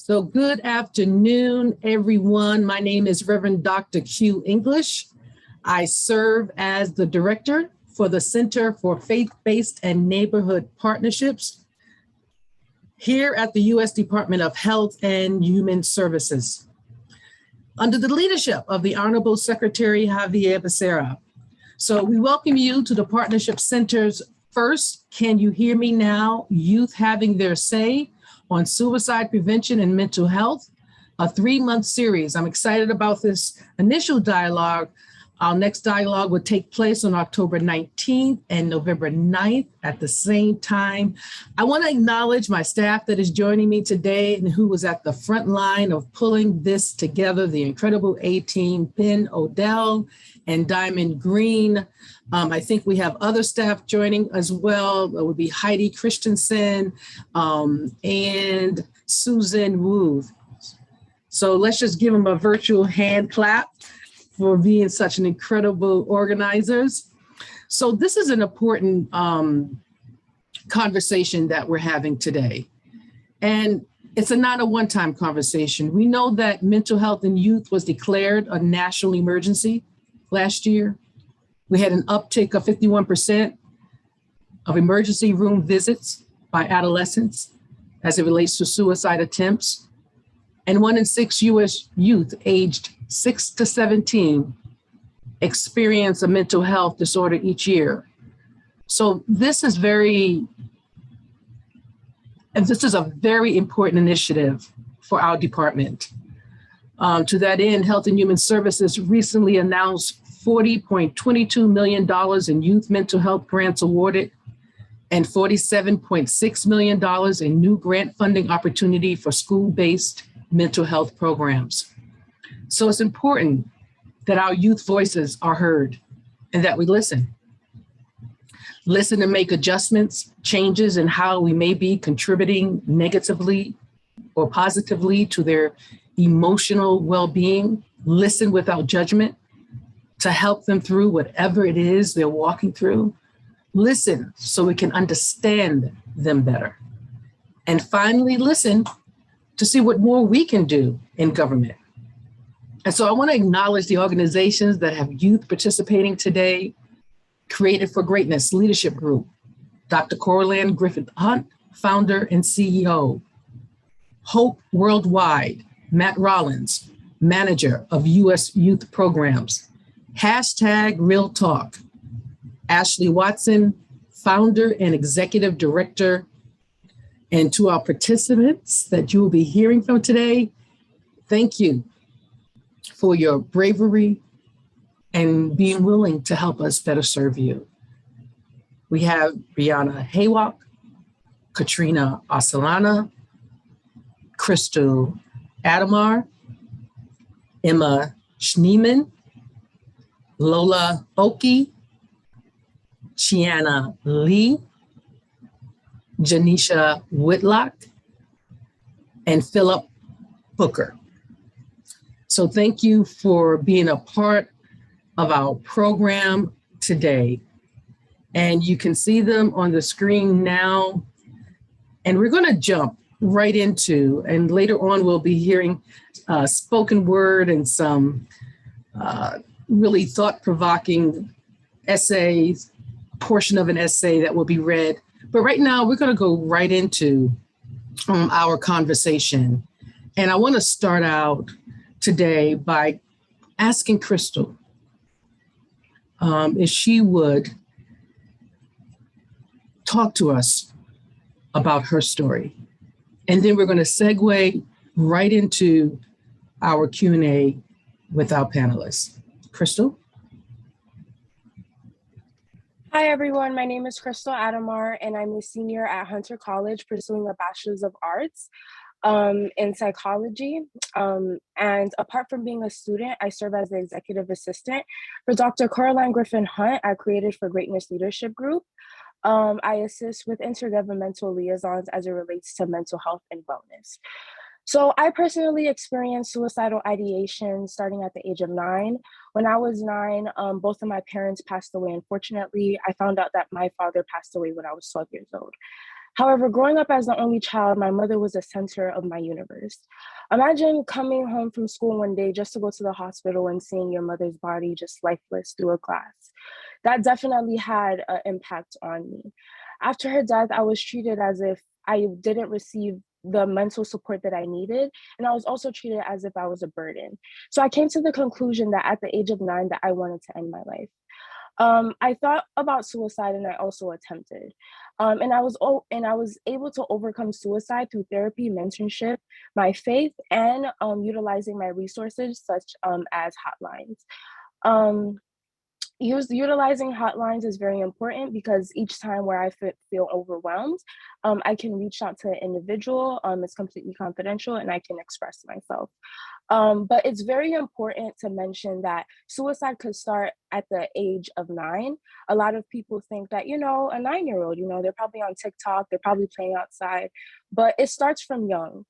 So good afternoon, everyone. My name is Reverend Dr. Q English. I serve as the director for the Center for Faith-Based and Neighborhood Partnerships here at the U.S. Department of Health and Human Services. Under the leadership of the Honorable Secretary Javier Becerra. So we welcome you to the Partnership Center's first Can You Hear Me Now? Youth Having Their Say on Suicide Prevention and Mental Health, a 3-month series. I'm excited about this initial dialogue. Our next dialogue will take place on October 19th and November 9th at the same time. I want to acknowledge my staff that is joining me today and who was at the front line of pulling this together, the incredible A-team, Ben Odell and Diamond Green. I think we have other staff joining as well. It would be Heidi Christensen and Susan Wu. So let's just give them a virtual hand clap for being such an incredible organizers. So this is an important conversation that we're having today. And it's not a one-time conversation. We know that mental health in youth was declared a national emergency last year. We had an uptick of 51% of emergency room visits by adolescents as it relates to suicide attempts. And 1 in 6 US youth aged 6 to 17 experience a mental health disorder each year. So this is a very important initiative for our department. To that end, Health and Human Services recently announced $40.22 million in youth mental health grants awarded and $47.6 million in new grant funding opportunity for school-based mental health programs. So it's important that our youth voices are heard and that we listen. Listen and make adjustments, changes in how we may be contributing negatively or positively to their emotional well-being. Listen without judgment to help them through whatever it is they're walking through. Listen so we can understand them better. And finally, listen to see what more we can do in government. And so I want to acknowledge the organizations that have youth participating today. Created for Greatness Leadership Group, Dr. Corlan Griffith Hunt, founder and CEO. Hope Worldwide, Matt Rollins, manager of U.S. Youth Programs. #Real Talk, Ashley Watson, founder and executive director. And to our participants that you will be hearing from today, thank you for your bravery and being willing to help us better serve you. We have Brianna Haywalk, Katrina Osalana, Crystal Adamar, Emma Schneeman, Lola Oki, Chiana Lee, Janisha Whitlock, and Philip Booker. So thank you for being a part of our program today. And you can see them on the screen now. And we're going to jump right into, and later on we'll be hearing spoken word and some really thought-provoking essays, portion of an essay that will be read. But right now we're going to go right into our conversation. And I want to start out today by asking Crystal if she would talk to us about her story. And then we're going to segue right into our Q&A with our panelists. Crystal? Hi, everyone. My name is Crystal Adamar, and I'm a senior at Hunter College pursuing a Bachelor's of Arts in psychology. And apart from being a student, I serve as the executive assistant for Dr. Caroline Griffin Hunt at Created for Greatness Leadership Group. I assist with intergovernmental liaisons as it relates to mental health and wellness. So I personally experienced suicidal ideation starting at the age of 9. When I was 9, both of my parents passed away. Unfortunately, I found out that my father passed away when I was 12 years old. However, growing up as the only child, my mother was the center of my universe. Imagine coming home from school one day just to go to the hospital and seeing your mother's body just lifeless through a glass. That definitely had an impact on me. After her death, I was treated as if I didn't receive the mental support that I needed. And I was also treated as if I was a burden. So I came to the conclusion that at the age of 9 that I wanted to end my life. I thought about suicide and I also attempted. And I was able to overcome suicide through therapy, mentorship, my faith, and utilizing my resources such as hotlines. Um, Utilizing hotlines is very important because each time where I feel overwhelmed, I can reach out to an individual. It's completely confidential and I can express myself. But it's very important to mention that suicide could start at the age of 9. A lot of people think that, a 9-year-old, they're probably on TikTok, they're probably playing outside, but it starts from young.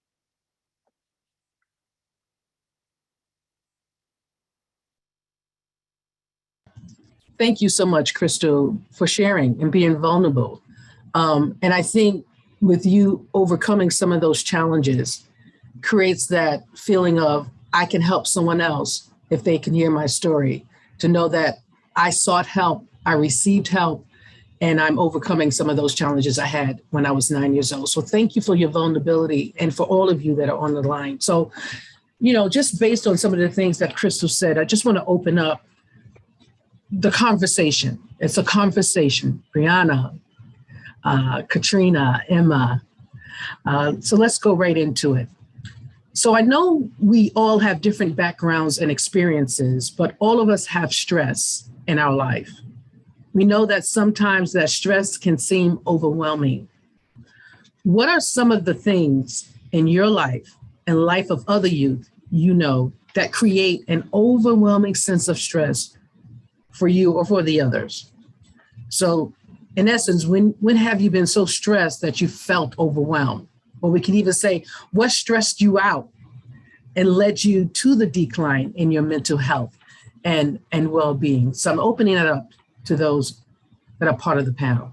Thank you so much, Crystal, for sharing and being vulnerable. And I think with you overcoming some of those challenges creates that feeling of I can help someone else if they can hear my story, to know that I sought help, I received help, and I'm overcoming some of those challenges I had when I was 9 years old. So thank you for your vulnerability and for all of you that are on the line. So, just based on some of the things that Crystal said, I just want to open up the conversation. It's a conversation. Brianna, Katrina, Emma. So let's go right into it. So I know we all have different backgrounds and experiences, but all of us have stress in our life. We know that sometimes that stress can seem overwhelming. What are some of the things in your life and life of other youth that create an overwhelming sense of stress for you or for the others? So in essence, when have you been so stressed that you felt overwhelmed? Or we can even say, what stressed you out and led you to the decline in your mental health and well-being? So I'm opening it up to those that are part of the panel.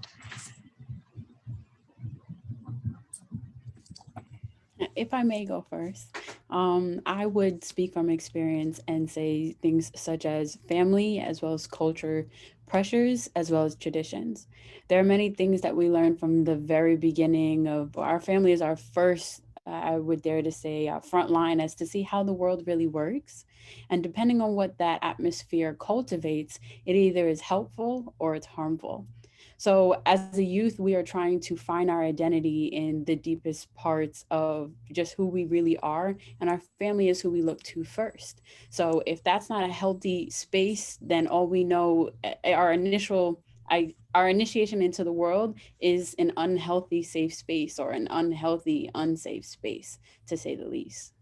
If I may go first, I would speak from experience and say things such as family, as well as culture pressures, as well as traditions. There are many things that we learn from the very beginning of our family is our first, I would dare to say, front line as to see how the world really works. And depending on what that atmosphere cultivates, it either is helpful or it's harmful. So as a youth, we are trying to find our identity in the deepest parts of just who we really are. And our family is who we look to first. So if that's not a healthy space, then all we know, our initiation into the world is an unhealthy safe space or an unhealthy unsafe space, to say the least.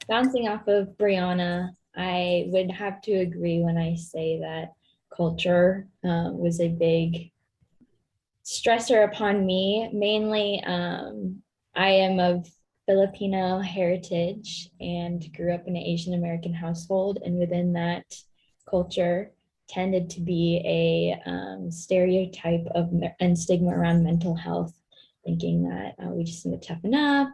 Bouncing off of Brianna, I would have to agree when I say that culture was a big stressor upon me. Mainly, I am of Filipino heritage and grew up in an Asian American household, and within that culture tended to be a stereotype of and stigma around mental health, thinking that we just need to toughen up,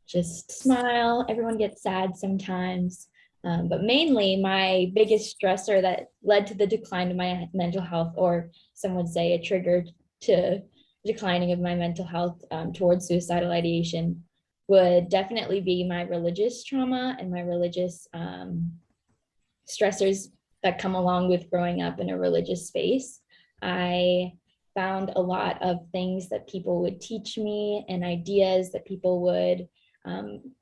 just smile. Everyone gets sad sometimes. But mainly my biggest stressor that led to the decline of my mental health, or some would say a trigger to declining of my mental health towards suicidal ideation, would definitely be my religious trauma and my religious stressors that come along with growing up in a religious space. I found a lot of things that people would teach me and ideas that people would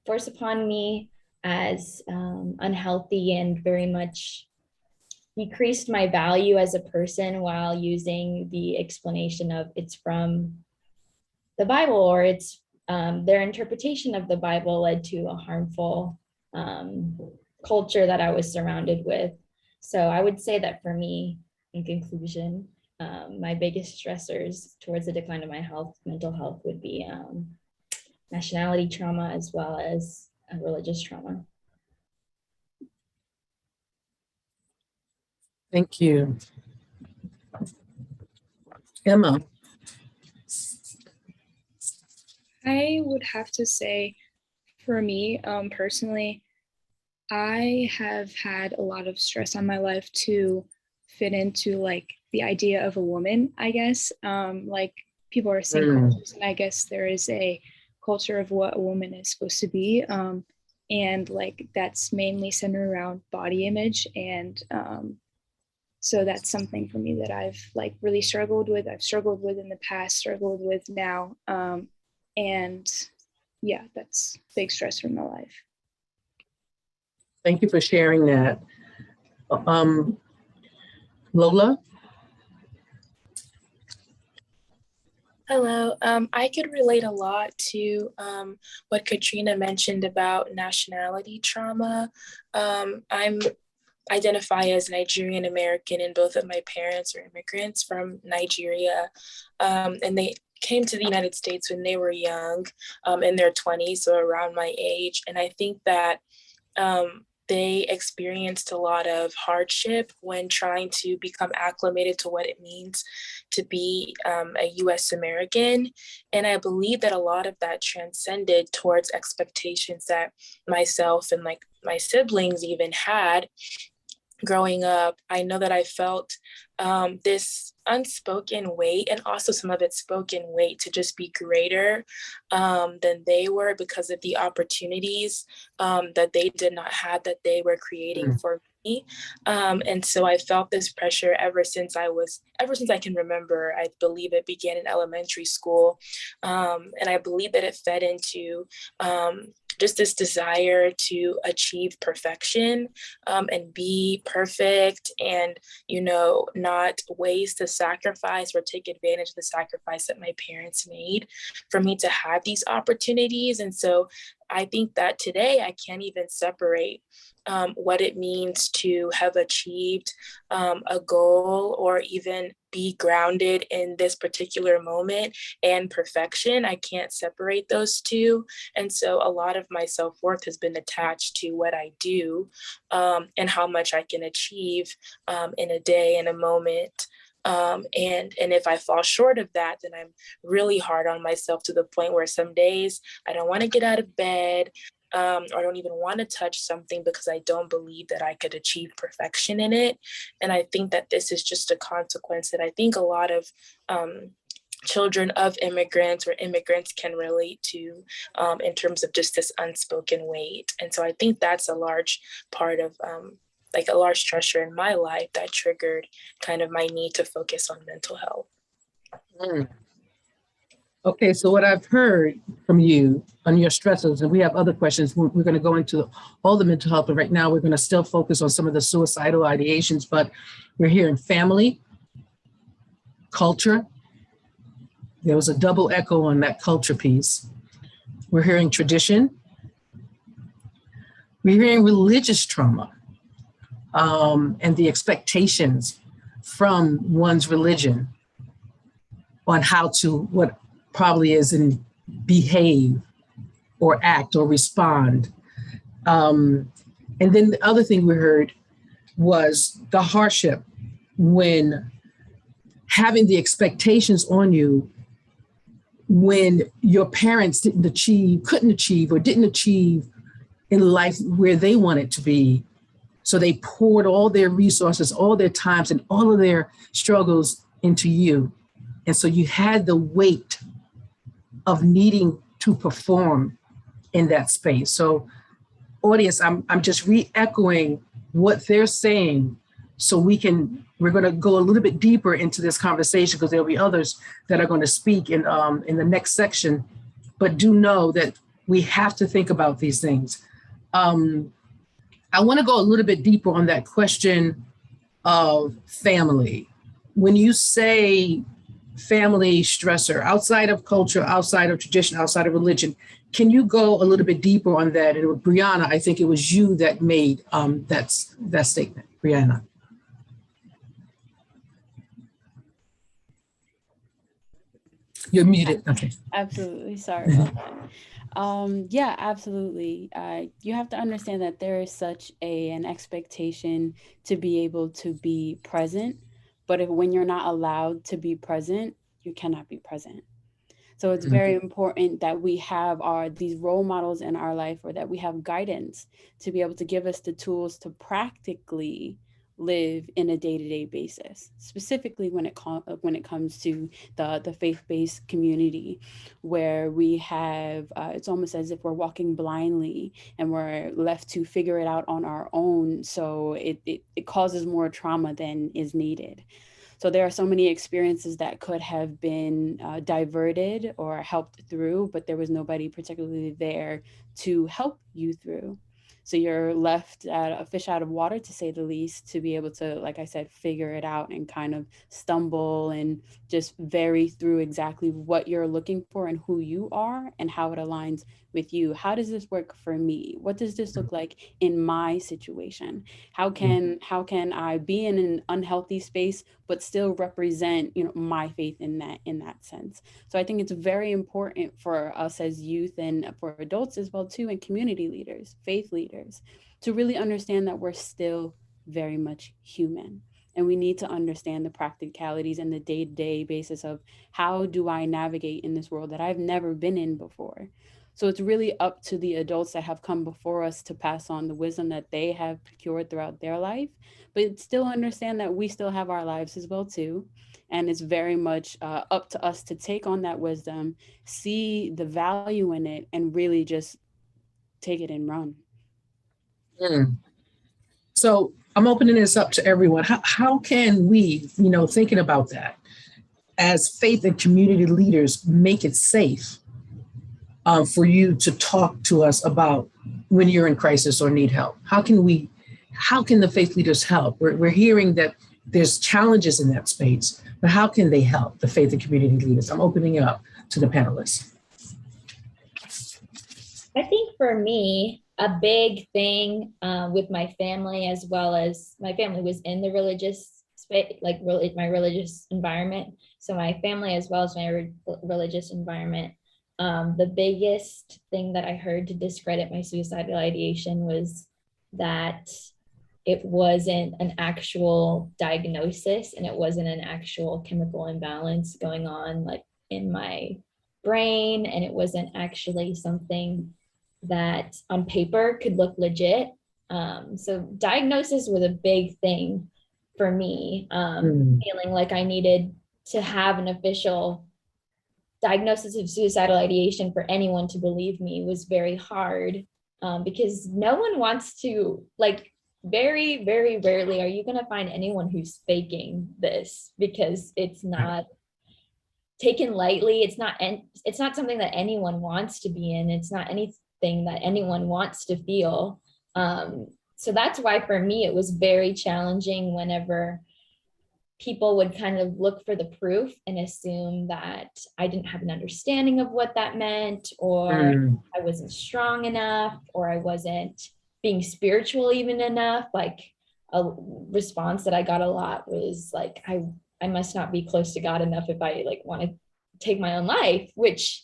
force upon me as unhealthy and very much decreased my value as a person, while using the explanation of it's from the Bible, or it's their interpretation of the Bible led to a harmful culture that I was surrounded with. So I would say that for me, in conclusion, my biggest stressors towards the decline of my mental health would be nationality trauma as well as religious trauma. Thank you. Emma. I would have to say, for me personally, I have had a lot of stress on my life to fit into like the idea of a woman, I guess. Like people are saying cultures, and I guess there is a culture of what a woman is supposed to be. And like that's mainly centered around body image. And so that's something for me that I've like really struggled with. I've struggled with in the past, struggled with now. And yeah, that's big stress for my life. Thank you for sharing that. Lola? Hello. I could relate a lot to what Katrina mentioned about nationality trauma. I'm identify as Nigerian American, and both of my parents are immigrants from Nigeria, and they came to the United States when they were young, in their 20s, so around my age. And I think that they experienced a lot of hardship when trying to become acclimated to what it means to be a US American. And I believe that a lot of that transcended towards expectations that myself and like my siblings even had growing up. I know that I felt this unspoken weight, and also some of it spoken weight, to just be greater than they were because of the opportunities that they did not have, that they were creating for me. And so I felt this pressure ever since I can remember. I believe it began in elementary school. And I believe that it fed into just this desire to achieve perfection and be perfect, and, you know, not waste the sacrifice or take advantage of the sacrifice that my parents made for me to have these opportunities. And so I think that today I can't even separate what it means to have achieved a goal, or even be grounded in this particular moment, and perfection. I can't separate those two. And so a lot of my self-worth has been attached to what I do, and how much I can achieve in a day, in a moment. And if I fall short of that, then I'm really hard on myself, to the point where some days I don't want to get out of bed, or I don't even want to touch something, because I don't believe that I could achieve perfection in it. And I think that this is just a consequence that I think a lot of children of immigrants or immigrants can relate to, in terms of just this unspoken weight. And so I think that's a large part of like a large stressor in my life that triggered kind of my need to focus on mental health. Okay, so what I've heard from you on your stressors, and we have other questions, we're going to go into all the mental health, but right now we're going to still focus on some of the suicidal ideations, but we're hearing family, culture. There was a double echo on that culture piece. We're hearing tradition. We're hearing religious trauma, and the expectations from one's religion on how to, what probably is in behave or act or respond. And then the other thing we heard was the hardship when having the expectations on you when your parents couldn't achieve or didn't achieve in life where they wanted to be. So they poured all their resources, all their times, and all of their struggles into you. And so you had the weight of needing to perform in that space. So audience, I'm just re-echoing what they're saying, so we're going to go a little bit deeper into this conversation, because there'll be others that are going to speak in the next section. But do know that we have to think about these things. I want to go a little bit deeper on that question of family. When you say family stressor, outside of culture, outside of tradition, outside of religion, can you go a little bit deeper on that? And Brianna, I think it was you that made that statement. Brianna. You're muted. Okay. Absolutely. Sorry about that. Yeah, absolutely. You have to understand that there is such an expectation to be able to be present, but when you're not allowed to be present, you cannot be present. So it's very important that we have these role models in our life, or that we have guidance to be able to give us the tools to practically live in a day-to-day basis, specifically when it comes to the faith-based community, where we have it's almost as if we're walking blindly and we're left to figure it out on our own. So it causes more trauma than is needed. So there are so many experiences that could have been diverted or helped through, but there was nobody particularly there to help you through. So you're left at a fish out of water, to say the least, to be able to, like I said, figure it out and kind of stumble and just vary through exactly what you're looking for and who you are and how it aligns with you. How does this work for me? What does this look like in my situation? How can I be in an unhealthy space but still represent, my faith in that sense? So I think it's very important for us as youth, and for adults as well too, and community leaders, faith leaders, to really understand that we're still very much human. And we need to understand the practicalities and the day-to-day basis of, how do I navigate in this world that I've never been in before? So it's really up to the adults that have come before us to pass on the wisdom that they have procured throughout their life, but still understand that we still have our lives as well too. And it's very much up to us to take on that wisdom, see the value in it, and really just take it and run. So I'm opening this up to everyone. How can we, thinking about that, as faith and community leaders, make it safe for you to talk to us about when you're in crisis or need help? How can the faith leaders help? We're hearing that there's challenges in that space, but how can they help the faith and community leaders? I'm opening it up to the panelists. I think for me, a big thing with my family, as well as my family was in the religious space, like my religious environment. So my family, as well as my religious environment, the biggest thing that I heard to discredit my suicidal ideation was that it wasn't an actual diagnosis, and it wasn't an actual chemical imbalance going on like in my brain, and it wasn't actually something that on paper could look legit. So diagnosis was a big thing for me, feeling like I needed to have an official diagnosis of suicidal ideation for anyone to believe me was very hard, because no one wants to, like, very, very rarely are you going to find anyone who's faking this, because it's not taken lightly. It's not something that anyone wants to be in. It's not anything that anyone wants to feel. So that's why for me, it was very challenging whenever people would kind of look for the proof and assume that I didn't have an understanding of what that meant, or I wasn't strong enough, or I wasn't being spiritual even enough. Like, a response that I got a lot was like, I must not be close to God enough if I like want to take my own life, which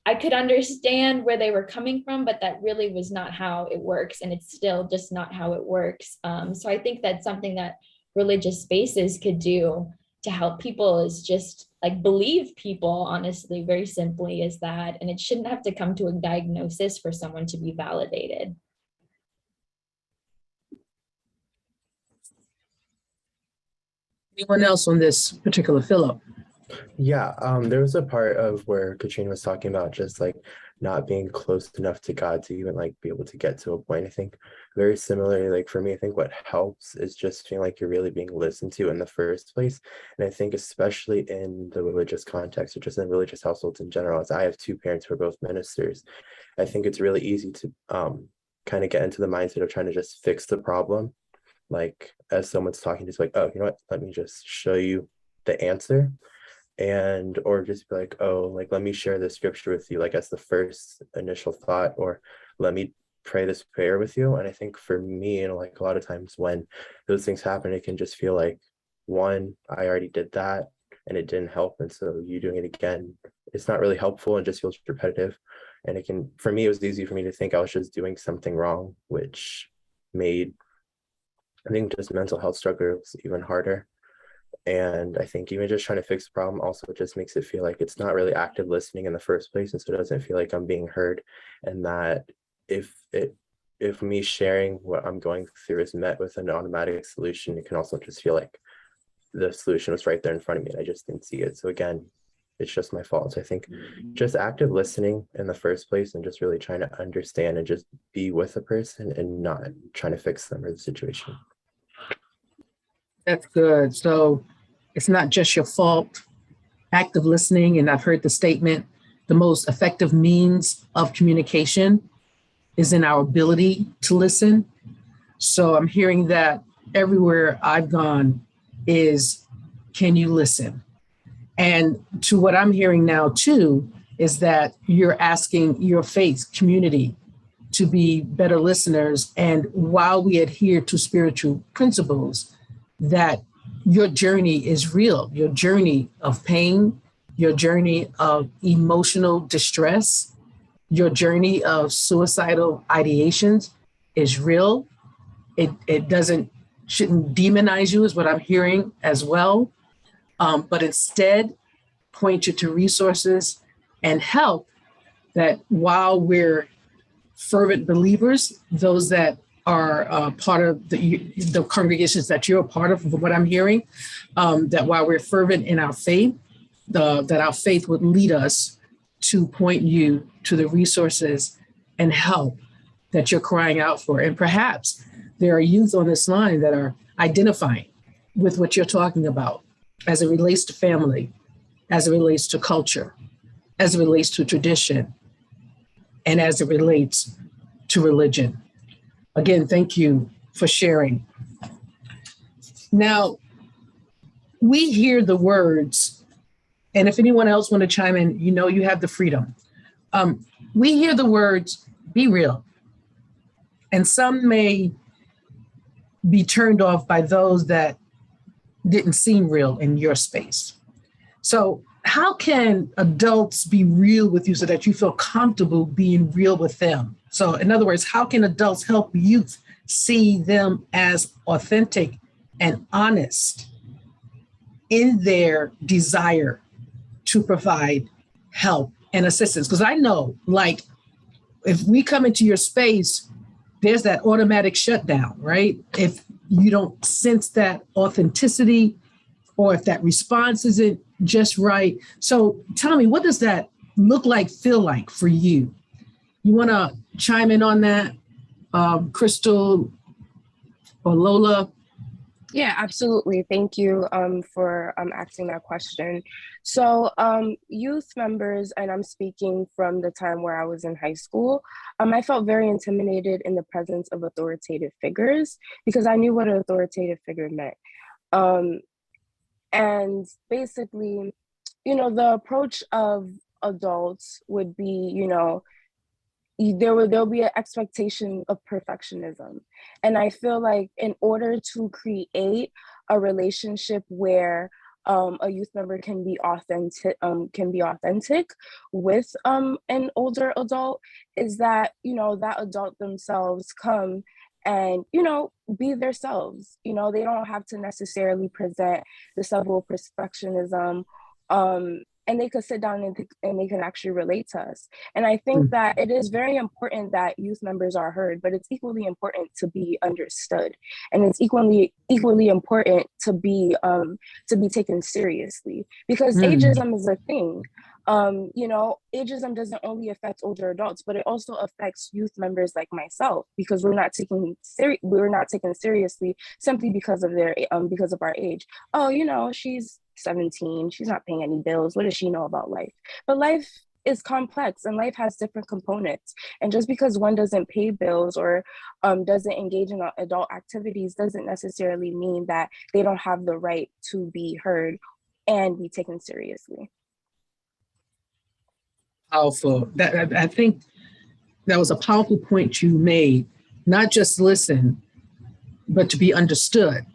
I could understand where they were coming from, but that really was not how it works. And it's still just not how it works. So I think that's something that religious spaces could do to help people, is just like believe people, honestly, very simply, is that, and it shouldn't have to come to a diagnosis for someone to be validated. Anyone else on this particular Philip? Yeah, there was a part of where Katrina was talking about just like not being close enough to God to even like be able to get to a point. I think very similarly, like for me, I think what helps is just feeling like you're really being listened to in the first place. And I think especially in the religious context, or just in religious households in general, as I have two parents who are both ministers, I think it's really easy to kind of get into the mindset of trying to just fix the problem. Like as someone's talking, just like, oh, you know what, let me just show you the answer. And or just be like, oh, like let me share the scripture with you, like as the first initial thought, or let me pray this prayer with you. And I think for me, like a lot of times when those things happen, it can just feel like, one, I already did that and it didn't help, and so you doing it again it's not really helpful and just feels repetitive. And it can, for me, it was easy for me to think I was just doing something wrong, which made, I think, just mental health struggles even harder. And I think even just trying to fix the problem also just makes it feel like it's not really active listening in the first place. And so it doesn't feel like I'm being heard. And that if me sharing what I'm going through is met with an automatic solution, it can also just feel like the solution was right there in front of me and I just didn't see it. So again, it's just my fault. So I think just active listening in the first place and just really trying to understand and just be with a person and not trying to fix them or the situation. That's good. So it's not just your fault. Active listening, and I've heard the statement, the most effective means of communication is in our ability to listen. So I'm hearing that everywhere I've gone is, can you listen? And to what I'm hearing now too, is that you're asking your faith community to be better listeners. And while we adhere to spiritual principles, that your journey is real, your journey of pain, your journey of emotional distress, your journey of suicidal ideations is real. It shouldn't demonize you is what I'm hearing as well. But instead point you to resources and help that while we're fervent believers, those that are part of the congregations that you're a part of, from what I'm hearing, that while we're fervent in our faith, that our faith would lead us to point you to the resources and help that you're crying out for. And perhaps there are youth on this line that are identifying with what you're talking about as it relates to family, as it relates to culture, as it relates to tradition, and as it relates to religion. Again, thank you for sharing. Now, we hear the words, and if anyone else want to chime in, you know you have the freedom. We hear the words, be real. And some may be turned off by those that didn't seem real in your space. So how can adults be real with you so that you feel comfortable being real with them? So in other words, how can adults help youth see them as authentic and honest in their desire to provide help and assistance? Because I know, like, if we come into your space, there's that automatic shutdown, right? If you don't sense that authenticity or if that response isn't just right. So tell me, what does that look like, feel like for you? You want to chime in on that, Crystal or Lola? Yeah, absolutely. Thank you for asking that question. So youth members, and I'm speaking from the time where I was in high school, I felt very intimidated in the presence of authoritative figures because I knew what an authoritative figure meant. And basically, the approach of adults would be, there'll be an expectation of perfectionism. And I feel like in order to create a relationship where a youth member can be authentic with an older adult, is that, that adult themselves come and, be themselves. They don't have to necessarily present this level of perfectionism. And they could sit down and they can actually relate to us. And I think that it is very important that youth members are heard, but it's equally important to be understood. And it's equally important to be taken seriously, because ageism is a thing. Ageism doesn't only affect older adults, but it also affects youth members like myself, because we're not taken seriously simply because of our age. Oh, she's 17, she's not paying any bills. What does she know about life? But life is complex and life has different components. And just because one doesn't pay bills or doesn't engage in adult activities doesn't necessarily mean that they don't have the right to be heard and be taken seriously. Powerful. I think that was a powerful point you made. Not just listen, but to be understood.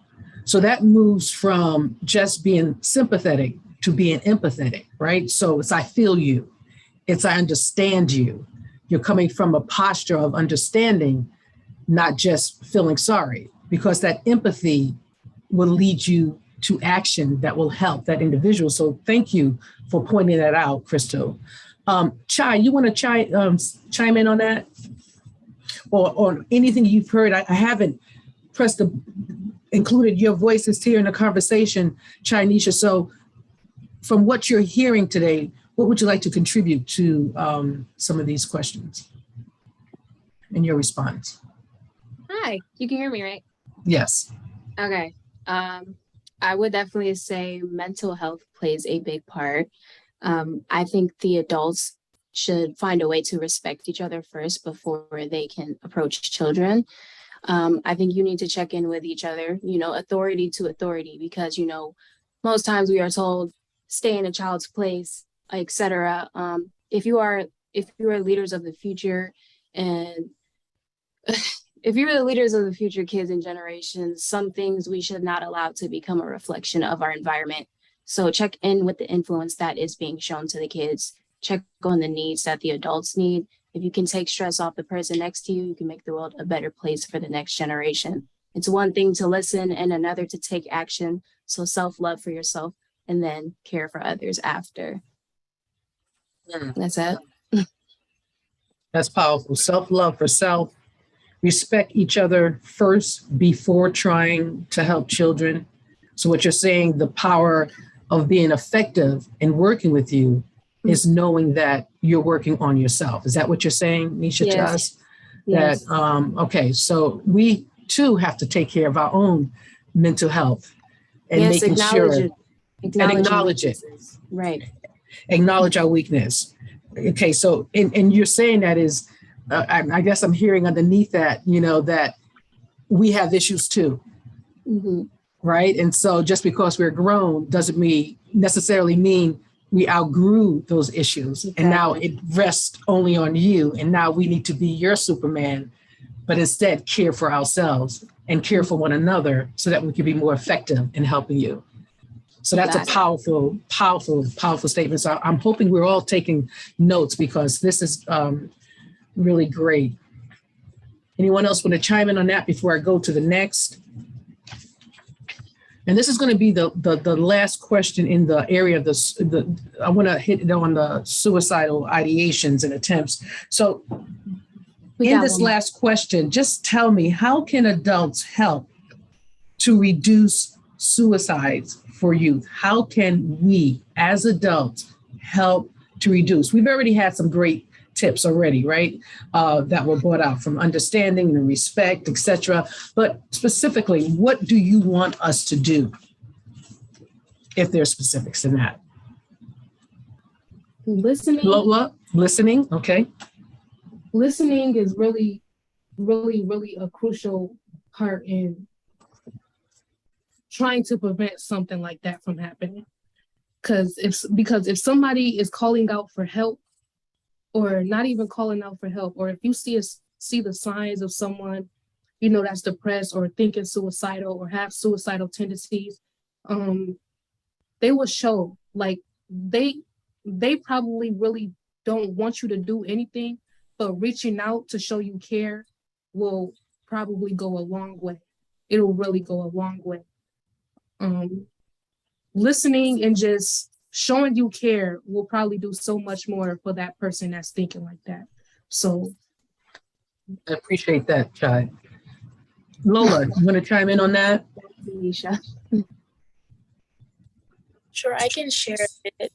So that moves from just being sympathetic to being empathetic, right? So it's I feel you, it's I understand you. You're coming from a posture of understanding, not just feeling sorry, because that empathy will lead you to action that will help that individual. So thank you for pointing that out, Crystal. Chai, you want to chime in on that? Or anything you've heard? I haven't included your voices here in the conversation, Chai-Nisha. So from what you're hearing today, what would you like to contribute to some of these questions in your response? Hi, you can hear me, right? Yes. Okay. I would definitely say mental health plays a big part. I think the adults should find a way to respect each other first before they can approach children. I think you need to check in with each other, authority to authority, because, most times we are told, stay in a child's place, etc. If you are leaders of the future, and if you're the leaders of the future kids and generations, some things we should not allow to become a reflection of our environment. So check in with the influence that is being shown to the kids. Check on the needs that the adults need. If you can take stress off the person next to you, you can make the world a better place for the next generation. It's one thing to listen and another to take action. So self-love for yourself and then care for others after. That's it. That's powerful. Self-love for self. Respect each other first before trying to help children. So what you're saying, the power of being effective and working with you is knowing that you're working on yourself. Is that what you're saying, Nisha, to Yes. us? Yes. That, okay, so we too have to take care of our own mental health and Yes, making sure it. and acknowledge it. Right. Acknowledge our weakness. Okay, so and you're saying that is, I guess I'm hearing underneath that, that we have issues too, right? And so just because we're grown doesn't necessarily mean we outgrew those issues. Exactly. And now it rests only on you. And now we need to be your Superman, but instead care for ourselves and care for one another so that we can be more effective in helping you. So that's a powerful, powerful, powerful statement. So I'm hoping we're all taking notes because this is really great. Anyone else want to chime in on that before I go to the next? And this is going to be the last question in the area of I want to hit it on the suicidal ideations and attempts. So in this last question, just tell me, how can adults help to reduce suicides for youth? How can we as adults help to reduce? We've already had some great tips already, right? That were brought out from understanding and respect, etc. But specifically, what do you want us to do? If there's specifics in that. Listening. Lola, listening, okay. Listening is really, really, really a crucial part in trying to prevent something like that from happening. Because if somebody is calling out for help, or not even calling out for help, or if you see the signs of someone, that's depressed or thinking suicidal or have suicidal tendencies, they will show, like, they probably really don't want you to do anything, but reaching out to show you care will probably go a long way. It'll really go a long way. Listening and just showing you care will probably do so much more for that person that's thinking like that. So I appreciate that, Chai. Lola, you want to chime in on that? Nisha. Sure, I can share it.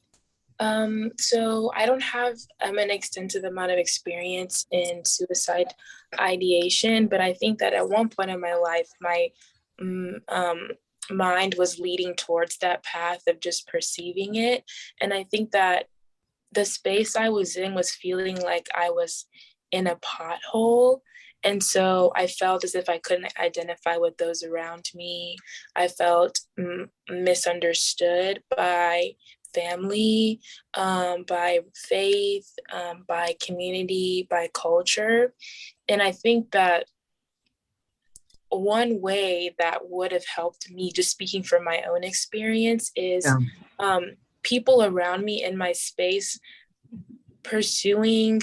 So I don't have an extensive amount of experience in suicide ideation, but I think that at one point in my life, my mind was leading towards that path of just perceiving it. And I think that the space I was in was feeling like I was in a pothole. And so I felt as if I couldn't identify with those around me. I felt misunderstood by family, by faith, by community, by culture. And I think that one way that would have helped me, just speaking from my own experience, is people around me in my space pursuing,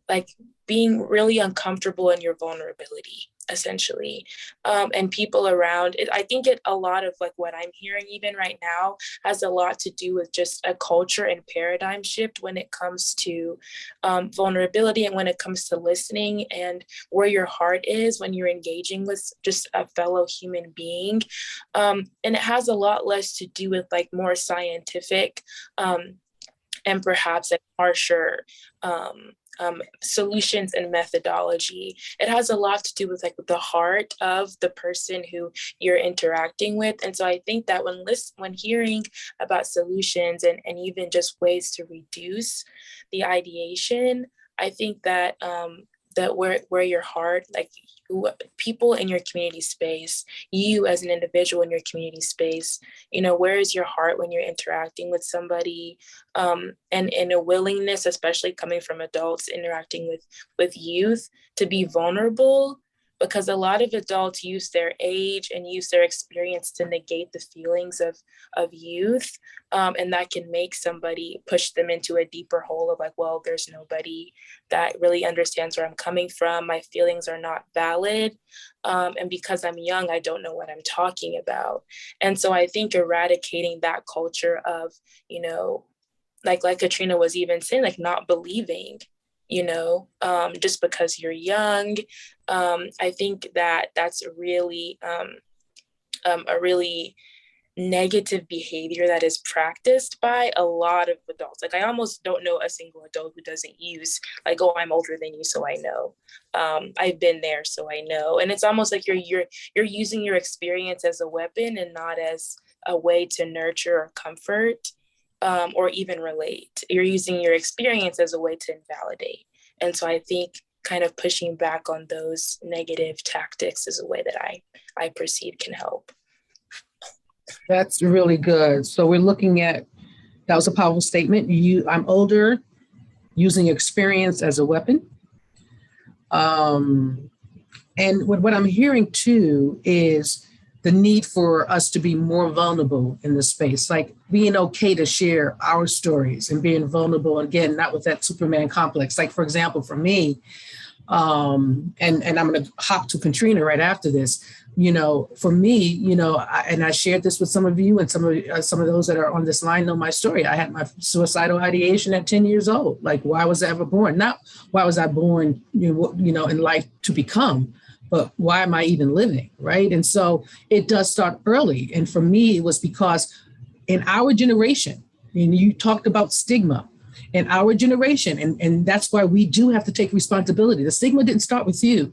like, being really uncomfortable in your vulnerability, essentially. And people around it, I think a lot of like what I'm hearing even right now has a lot to do with just a culture and paradigm shift when it comes to vulnerability, and when it comes to listening, and where your heart is when you're engaging with just a fellow human being. And it has a lot less to do with like more scientific and perhaps a harsher solutions and methodology. It has a lot to do with like the heart of the person who you're interacting with. And so I think that when hearing about solutions and even just ways to reduce the ideation, I think that that where your heart, like people in your community space, you as an individual in your community space, where is your heart when you're interacting with somebody, and a willingness, especially coming from adults interacting with youth, to be vulnerable, because a lot of adults use their age and use their experience to negate the feelings of youth, and that can make somebody push them into a deeper hole of like, well, there's nobody that really understands where I'm coming from. My feelings are not valid, and because I'm young, I don't know what I'm talking about. And so I think eradicating that culture of, like Katrina was even saying, like not believing, just because you're young. I think that that's really a really negative behavior that is practiced by a lot of adults. Like I almost don't know a single adult who doesn't use like, oh, I'm older than you, so I know. I've been there, so I know. And it's almost like you're using your experience as a weapon and not as a way to nurture or comfort, or even relate. You're using your experience as a way to invalidate. And so I think kind of pushing back on those negative tactics is a way that I perceive can help. That's really good. So we're looking at, that was a powerful statement. I'm older, using experience as a weapon. And what I'm hearing too is the need for us to be more vulnerable in this space, like being okay to share our stories and being vulnerable. Again, not with that Superman complex. Like, for example, for me, and I'm going to hop to Katrina right after this. For me, I shared this with some of you, and some of those that are on this line know my story. I had my suicidal ideation at 10 years old. Like, why was I ever born? Not why was I born, in life to become, but why am I even living, right? And so it does start early. And for me, it was because in our generation, and you talked about stigma, in our generation, and that's why we do have to take responsibility. The stigma didn't start with you.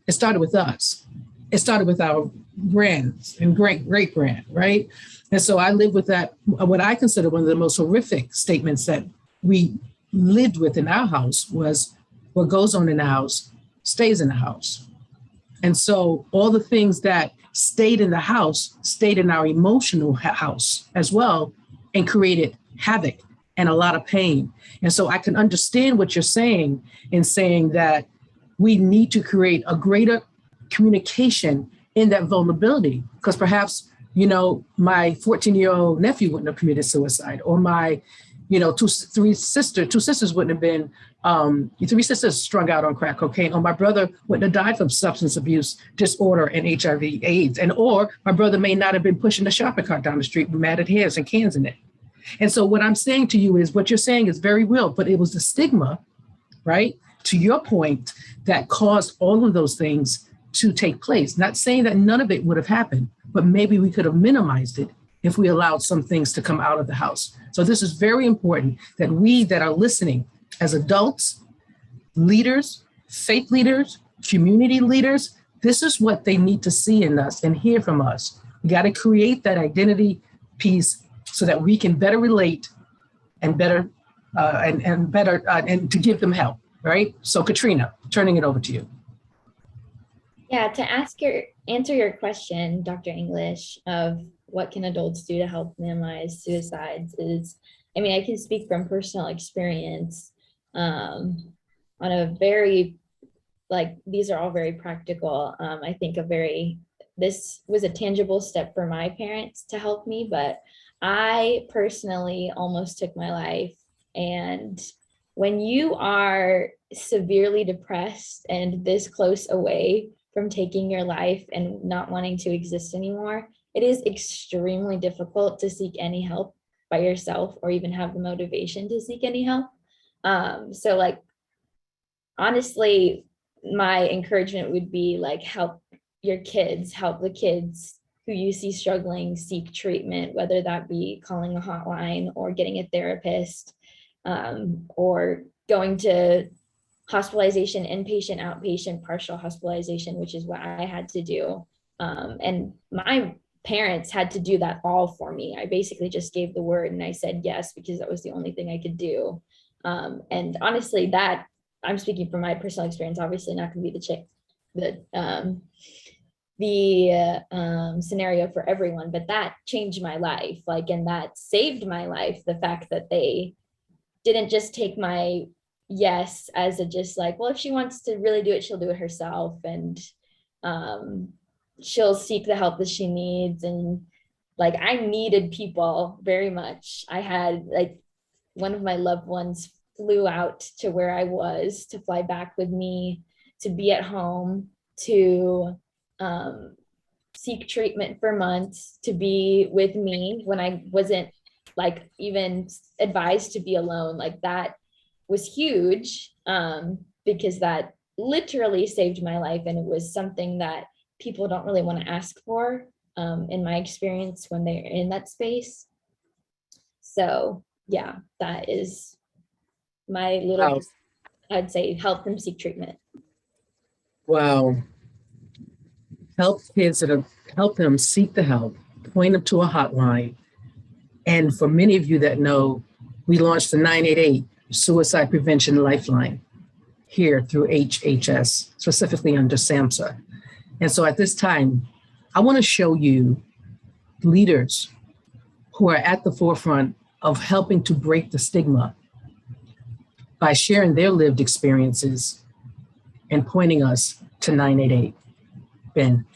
It started with us. It started with our grands and great grand, right? And so I live with that, what I consider one of the most horrific statements that we lived with in our house was, what goes on in the house stays in the house. And so all the things that stayed in the house stayed in our emotional house as well, and created havoc and a lot of pain. And so I can understand what you're saying in saying that we need to create a greater communication in that vulnerability, because perhaps, my 14-year-old nephew wouldn't have committed suicide, or my, two sisters wouldn't have been, 3 sisters strung out on crack cocaine, or my brother wouldn't have died from substance abuse disorder and HIV AIDS, or my brother may not have been pushing the shopping cart down the street with matted hairs and cans in it. And so what I'm saying to you is, what you're saying is very real, but it was the stigma, right, to your point, that caused all of those things to take place. Not saying that none of it would have happened, but maybe we could have minimized it if we allowed some things to come out of the house. So this is very important that we that are listening as adults, leaders, faith leaders, community leaders, this is what they need to see in us and hear from us. We got to create that identity piece so that we can better relate and better and to give them help, right? So Katrina, turning it over to you. Yeah, to answer your question, Dr. English, of what can adults do to help minimize suicides is, I can speak from personal experience on a very, these are all very practical. I think this was a tangible step for my parents to help me, but I personally almost took my life. And when you are severely depressed and this close away from taking your life and not wanting to exist anymore, it is extremely difficult to seek any help by yourself or even have the motivation to seek any help. So like, honestly, my encouragement would be like, help your kids, help the kids who you see struggling seek treatment, whether that be calling a hotline or getting a therapist, or going to hospitalization, inpatient, outpatient, partial hospitalization, which is what I had to do. And my parents had to do that all for me. I basically just gave the word and I said yes, because that was the only thing I could do. And honestly, that, I'm speaking from my personal experience, obviously not going to be the scenario for everyone, but that changed my life. Like, and that saved my life. The fact that they didn't just take my yes as a just like, well, if she wants to really do it, she'll do it herself. And she'll seek the help that she needs. And like, I needed people very much. I had like one of my loved ones flew out to where I was to fly back with me, to be at home, to seek treatment for months, to be with me when I wasn't like even advised to be alone. Like, that was huge, because that literally saved my life. And it was something that people don't really want to ask for, in my experience, when they're in that space. So yeah, that is my little, Wow. I'd say, help them seek treatment. Wow. Help kids help them seek the help, point them to a hotline. And for many of you that know, we launched the 988 Suicide Prevention Lifeline here through HHS, specifically under SAMHSA. And so at this time, I want to show you leaders who are at the forefront of helping to break the stigma by sharing their lived experiences and pointing us to 988. Ben.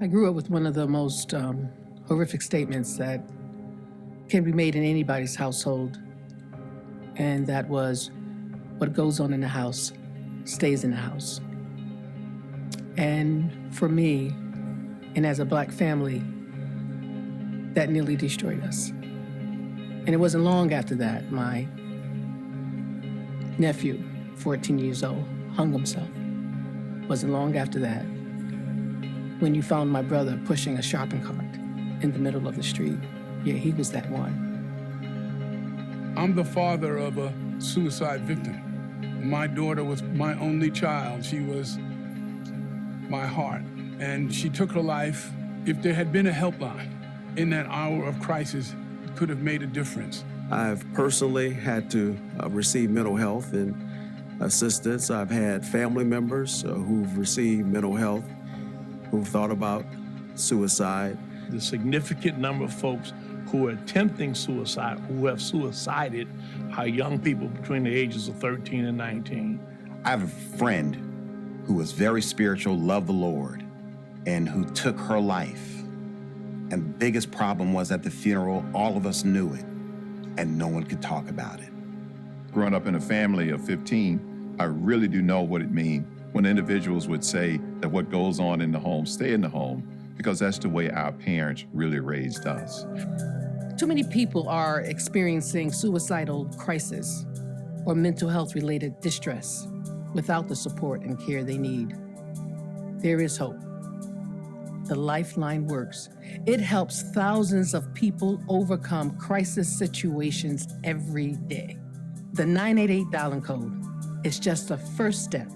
I grew up with one of the most horrific statements that can be made in anybody's household, and that was, what goes on in the house stays in the house. And for me, and as a Black family, that nearly destroyed us. And it wasn't long after that, my nephew, 14 years old, hung himself. Wasn't long after that when you found my brother pushing a shopping cart in the middle of the street. Yeah, he was that one. I'm the father of a suicide victim. My daughter was my only child. She was my heart, and she took her life. If there had been a helpline in that hour of crisis, it could have made a difference. I've personally had to receive mental health and assistance. I've had family members who've received mental health, who've thought about suicide. The significant number of folks who are attempting suicide, who have suicided, are young people between the ages of 13 and 19. I have a friend who was very spiritual, loved the Lord, and who took her life. And the biggest problem was at the funeral, all of us knew it, and no one could talk about it. Growing up in a family of 15, I really do know what it means when individuals would say that what goes on in the home, stay in the home, because that's the way our parents really raised us. Too many people are experiencing suicidal crisis or mental health related distress without the support and care they need. There is hope. The Lifeline works. It helps thousands of people overcome crisis situations every day. The 988 dialing code is just the first step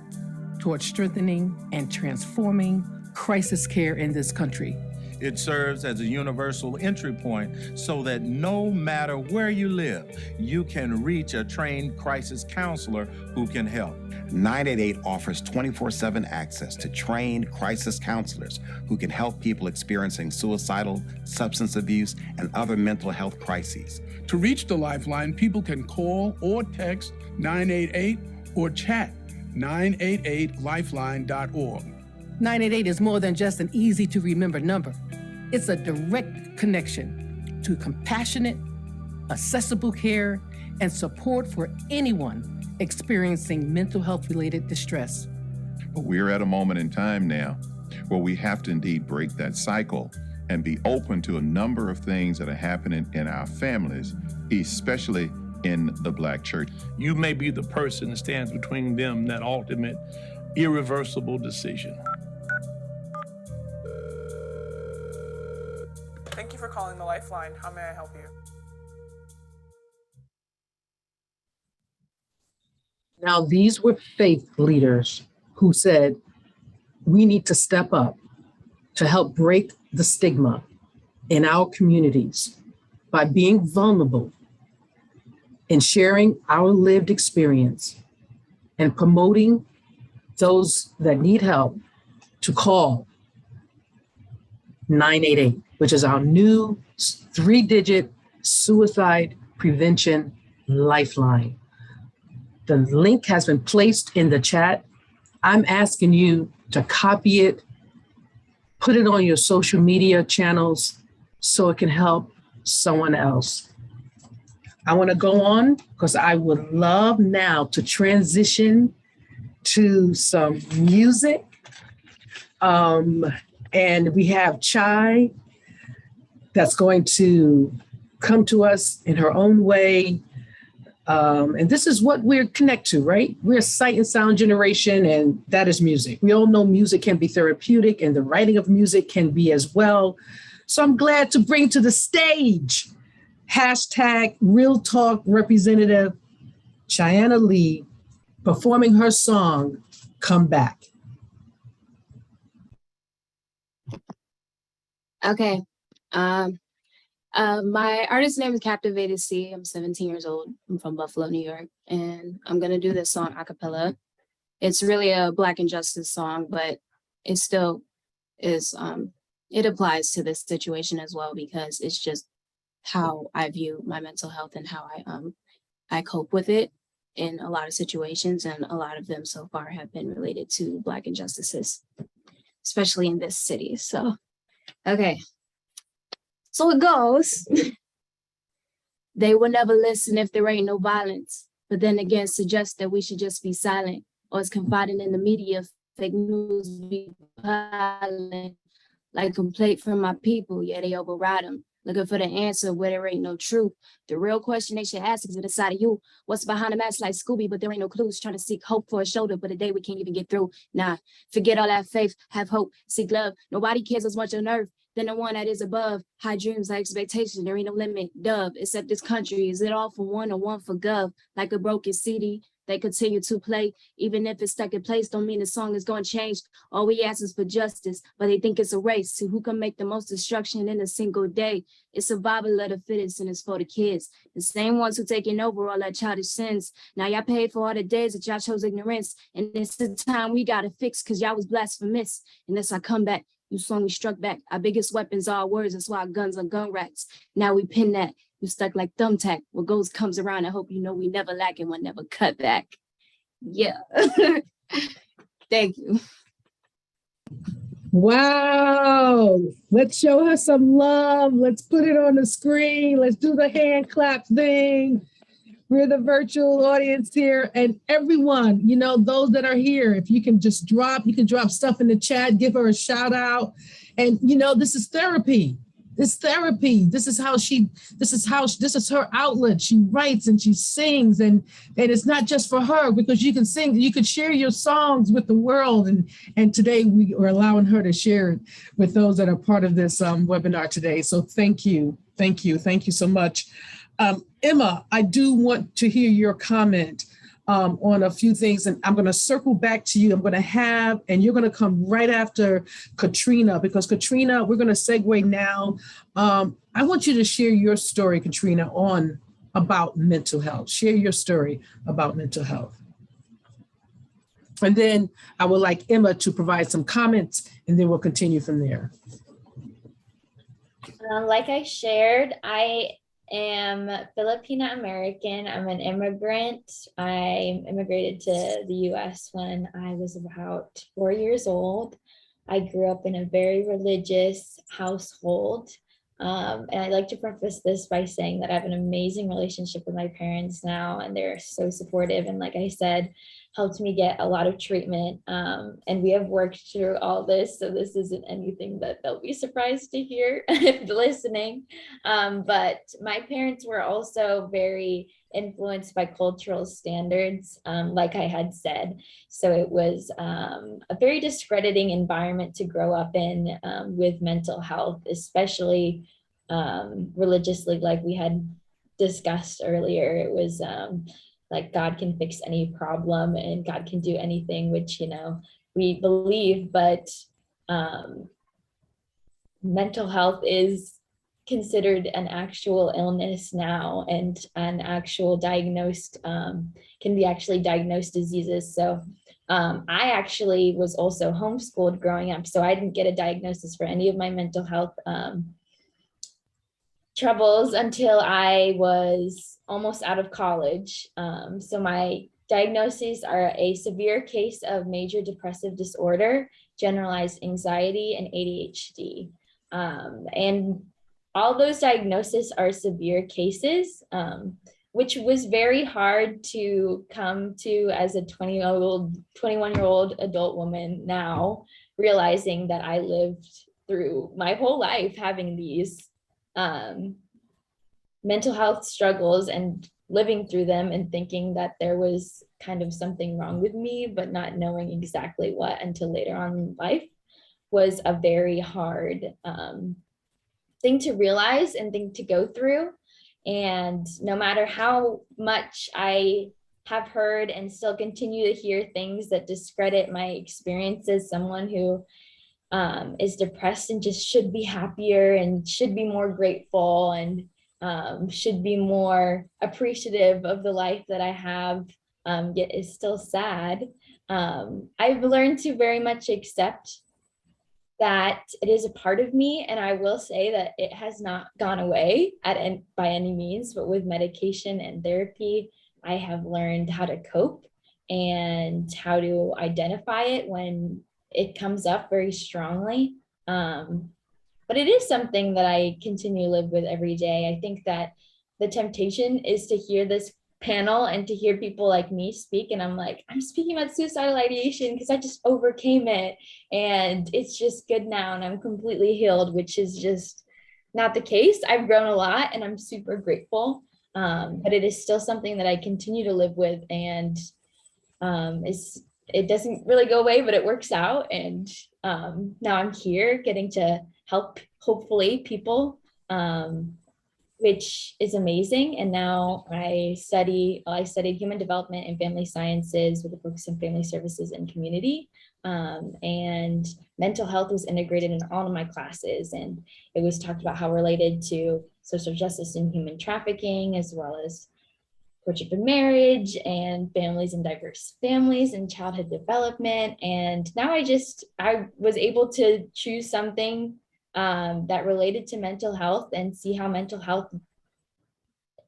towards strengthening and transforming crisis care in this country. It serves as a universal entry point so that no matter where you live, you can reach a trained crisis counselor who can help. 988 offers 24/7 access to trained crisis counselors who can help people experiencing suicidal, substance abuse, and other mental health crises. To reach the Lifeline, people can call or text 988 or chat 988lifeline.org. 988 is more than just an easy to remember number. It's a direct connection to compassionate, accessible care and support for anyone experiencing mental health related distress. But we're at a moment in time now where we have to indeed break that cycle and be open to a number of things that are happening in our families, especially in the Black church. You may be the person that stands between them, that ultimate, irreversible decision. Thank you for calling the Lifeline. How may I help you? Now, these were faith leaders who said, we need to step up to help break the stigma in our communities by being vulnerable and sharing our lived experience and promoting those that need help to call 988, which is our new 3-digit suicide prevention lifeline. The link has been placed in the chat. I'm asking you to copy it, put it on your social media channels so it can help someone else. I want to go on because I would love now to transition to some music. And we have Chai that's going to come to us in her own way. And this is what we're connect to, right? We're a sight and sound generation, and that is music. We all know music can be therapeutic, and the writing of music can be as well. So I'm glad to bring to the stage #Real Talk representative Cheyenne Lee performing her song, Come Back. Okay. My artist name is Captivated C. I'm 17 years old. I'm from Buffalo, New York, and I'm gonna do this song a cappella. It's really a Black injustice song, but it still is, it applies to this situation as well, because it's just how I view my mental health and how I cope with it in a lot of situations, and a lot of them so far have been related to Black injustices, especially in this city. So, okay. So it goes. They will never listen if there ain't no violence, but then again suggest that we should just be silent, or it's confiding in the media, fake news be piling like a complaint from my people, yeah, they override them, looking for the answer where there ain't no truth. The real question they should ask is inside of you. What's behind the mask like Scooby, but there ain't no clues, trying to seek hope for a shoulder, but a day we can't even get through. Nah, forget all that faith, have hope, seek love. Nobody cares as much on earth than the one that is above. High dreams, high expectations, there ain't no limit, dove, except this country. Is it all for one or one for gov? Like a broken CD, they continue to play. Even if it's stuck in place, don't mean the song is gonna change. All we ask is for justice, but they think it's a race to who can make the most destruction in a single day. It's survival of the fittest, and it's for the kids. The same ones who taking over all that childish sins. Now y'all paid for all the days that y'all chose ignorance, and it's the time we gotta fix, cause y'all was blasphemous. And this I come back. You saw me struck back. Our biggest weapons are our words. That's why our guns are gun racks. Now we pin that. You stuck like thumbtack. What goes comes around. I hope you know we never lack and we'll never cut back. Yeah. Thank you. Wow. Let's show her some love. Let's put it on the screen. Let's do the hand clap thing. We're the virtual audience here, and everyone, you know, those that are here, if you can just you can drop stuff in the chat, give her a shout out. And, you know, this is therapy. This therapy. This is her outlet. She writes and she sings, and it's not just for her, because you can sing, you could share your songs with the world. And today we are allowing her to share it with those that are part of this webinar today. So thank you. Thank you. Thank you so much. Emma, I do want to hear your comment on a few things, and I'm going to circle back to you. And you're going to come right after Katrina, because Katrina, we're going to segue now. I want you to share your story, Katrina, about mental health. Share your story about mental health. And then I would like Emma to provide some comments, and then we'll continue from there. Like I shared, I am Filipino American. I'm an immigrant. I immigrated to the US when I was about 4 years old. I grew up in a very religious household. And I'd like to preface this by saying that I have an amazing relationship with my parents now, and they're so supportive. And like I said, helped me get a lot of treatment. And we have worked through all this. So this isn't anything that they'll be surprised to hear if they're listening. But my parents were also very influenced by cultural standards, like I had said. So it was a very discrediting environment to grow up in with mental health, especially religiously, like we had discussed earlier. It was like God can fix any problem and God can do anything, which, you know, we believe, but mental health is considered an actual illness now, and an actual diagnosed, can be actually diagnosed diseases. So I actually was also homeschooled growing up, so I didn't get a diagnosis for any of my mental health troubles until I was almost out of college. So my diagnoses are a severe case of major depressive disorder, generalized anxiety, and ADHD. And all those diagnoses are severe cases, which was very hard to come to as a 21-year-old adult woman now, realizing that I lived through my whole life having these mental health struggles and living through them and thinking that there was kind of something wrong with me, but not knowing exactly what until later on in life was a very hard thing to realize and thing to go through. And no matter how much I have heard and still continue to hear things that discredit my experience as someone who is depressed and just should be happier and should be more grateful and should be more appreciative of the life that I have, yet is still sad. I've learned to very much accept that it is a part of me, and I will say that it has not gone away by any means, but with medication and therapy, I have learned how to cope and how to identify it when it comes up very strongly. But it is something that I continue to live with every day. I think that the temptation is to hear this panel and to hear people like me speak, and I'm like, I'm speaking about suicidal ideation because I just overcame it and it's just good now and I'm completely healed, which is just not the case. I've grown a lot and I'm super grateful, but it is still something that I continue to live with, and it doesn't really go away, but it works out. And now I'm here getting to help, hopefully, people, which is amazing. And now I studied human development and family sciences with a focus on family services and community. And mental health was integrated in all of my classes, and it was talked about how related to social justice and human trafficking, as well as courtship and marriage and families and diverse families and childhood development. And now I was able to choose something that related to mental health and see how mental health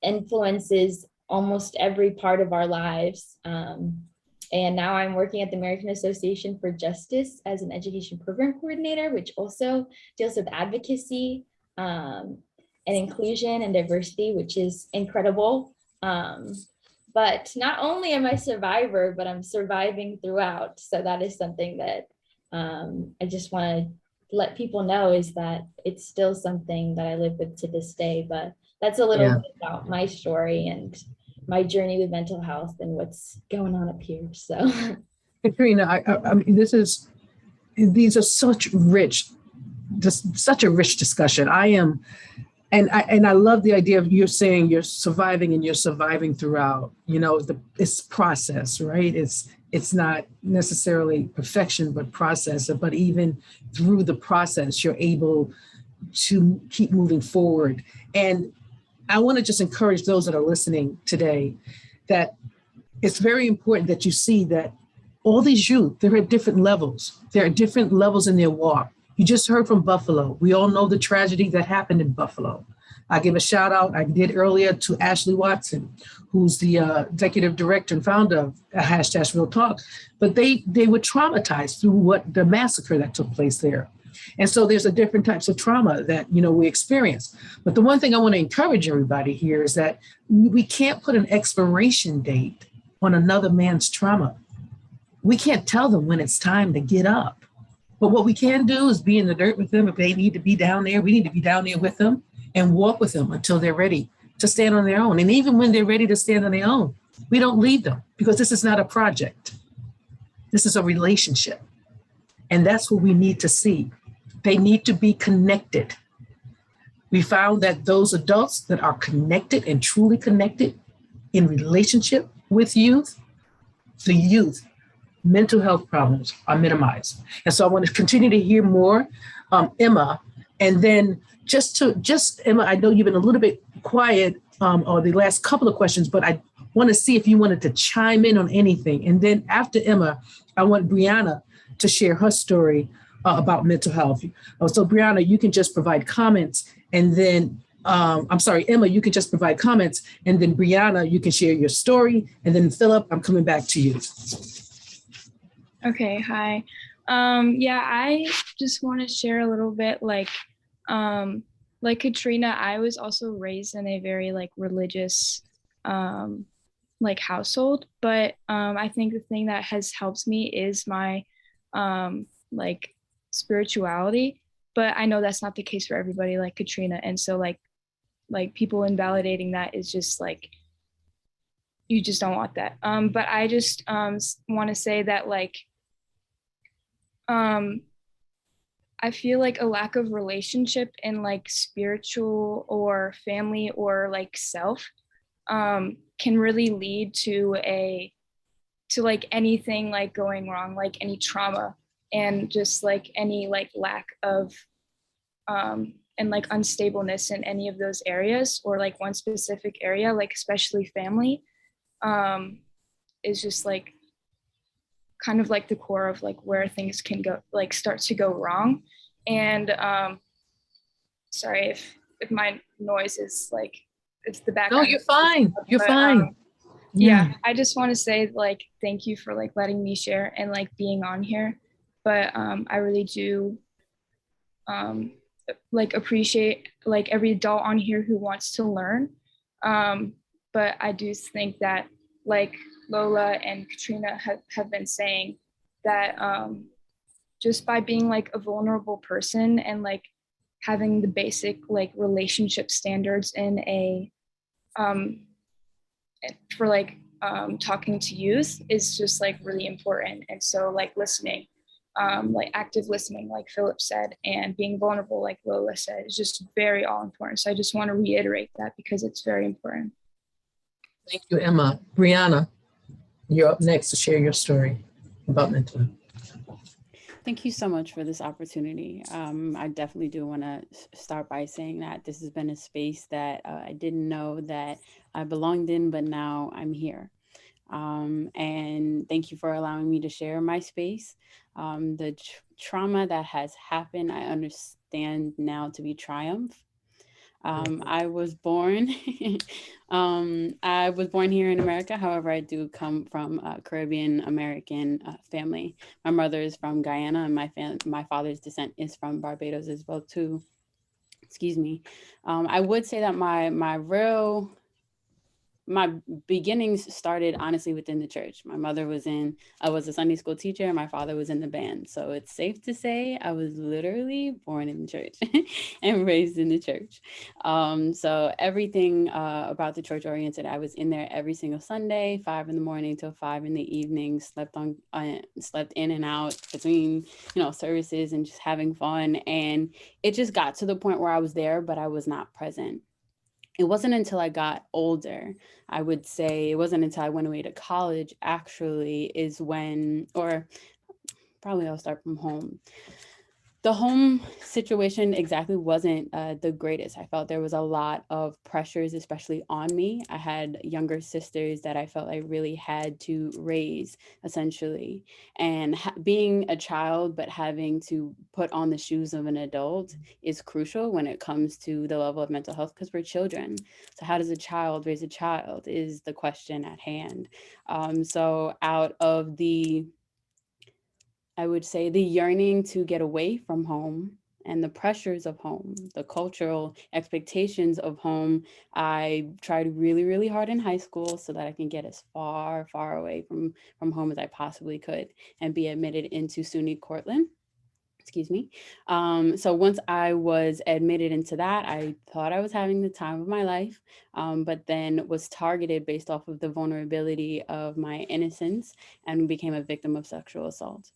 influences almost every part of our lives. And now I'm working at the American Association for Justice as an education program coordinator, which also deals with advocacy and inclusion and diversity, which is incredible. But not only am I a survivor, but I'm surviving throughout. So that is something that I just want to let people know, is that it's still something that I live with to this day. But that's a little bit about my story and my journey with mental health and what's going on up here. So, Katrina, I mean, these are such a rich discussion. And I love the idea of you're saying you're surviving and you're surviving throughout, it's process, right? It's not necessarily perfection, but process. But even through the process, you're able to keep moving forward. And I want to just encourage those that are listening today that it's very important that you see that all these youth, they're at different levels. They're at different levels in their walk. You just heard from Buffalo. We all know the tragedy that happened in Buffalo. I give a shout out, I did earlier, to Ashley Watson, who's the executive director and founder of hashtag Real Talk. But they were traumatized through the massacre that took place there. And so there's a different types of trauma that, we experience. But the one thing I want to encourage everybody here is that we can't put an expiration date on another man's trauma. We can't tell them when it's time to get up. But what we can do is be in the dirt with them. If they need to be down there, we need to be down there with them and walk with them until they're ready to stand on their own. And even when they're ready to stand on their own, we don't leave them, because this is not a project. This is a relationship. And that's what we need to see. They need to be connected. We found that those adults that are connected and truly connected in relationship with youth, the youth mental health problems are minimized. And so I want to continue to hear more, Emma, and then just Emma, I know you've been a little bit quiet or the last couple of questions, but I want to see if you wanted to chime in on anything. And then after Emma, I want Brianna to share her story about mental health. So Brianna, you can just provide comments, and then I'm sorry, Emma, you can just provide comments, and then Brianna, you can share your story, and then Philip, I'm coming back to you. Okay, hi. Yeah, I just want to share a little bit, like Katrina, I was also raised in a very religious household, but I think the thing that has helped me is my spirituality, but I know that's not the case for everybody, like Katrina. And so people invalidating that is just you just don't want that. But I just want to say that I feel like a lack of relationship in spiritual or family or self can really lead to anything going wrong, any trauma, and just any lack of and unstableness in any of those areas, or one specific area, especially family, is just kind of the core of where things can go, start to go wrong. And sorry if my noise is it's the background. No, you're fine. You're fine. Yeah, I just want to say thank you for letting me share and being on here. But I really do appreciate every adult on here who wants to learn. But I do think that Lola and Katrina have been saying, that just by being a vulnerable person and having the basic relationship standards in a for talking to youth is just really important. And so listening, active listening, like Philip said, and being vulnerable, like Lola said, is just very all important. So I just want to reiterate that because it's very important. Thank you, Emma. Brianna, you're up next to share your story about mental health. Thank you so much for this opportunity. I definitely do want to start by saying that this has been a space that I didn't know that I belonged in, but now I'm here. And thank you for allowing me to share my space. The trauma that has happened, I understand now to be triumph. I was born here in America. However, I do come from a Caribbean American family. My mother is from Guyana, and my father's descent is from Barbados as well too. Excuse me. I would say that my real my beginnings started honestly within the church. My mother I was a Sunday school teacher, and my father was in the band. So it's safe to say I was literally born in the church and raised in the church. So everything about the church oriented. I was in there every single Sunday, 5 in the morning till 5 in the evening, slept in and out between, services and just having fun. And it just got to the point where I was there, but I was not present. It wasn't until I got older, I would say, it wasn't until I went away to college actually is when, or probably I'll start from home. The home situation exactly wasn't the greatest. I felt there was a lot of pressures, especially on me. I had younger sisters that I felt I really had to raise, essentially. And being a child, but having to put on the shoes of an adult is crucial when it comes to the level of mental health, because we're children. So how does a child raise a child is the question at hand. So out of I would say the yearning to get away from home and the pressures of home, the cultural expectations of home, I tried really, really hard in high school so that I can get as far, far away from home as I possibly could and be admitted into SUNY Cortland. Excuse me. So once I was admitted into that, I thought I was having the time of my life, but then was targeted based off of the vulnerability of my innocence and became a victim of sexual assault.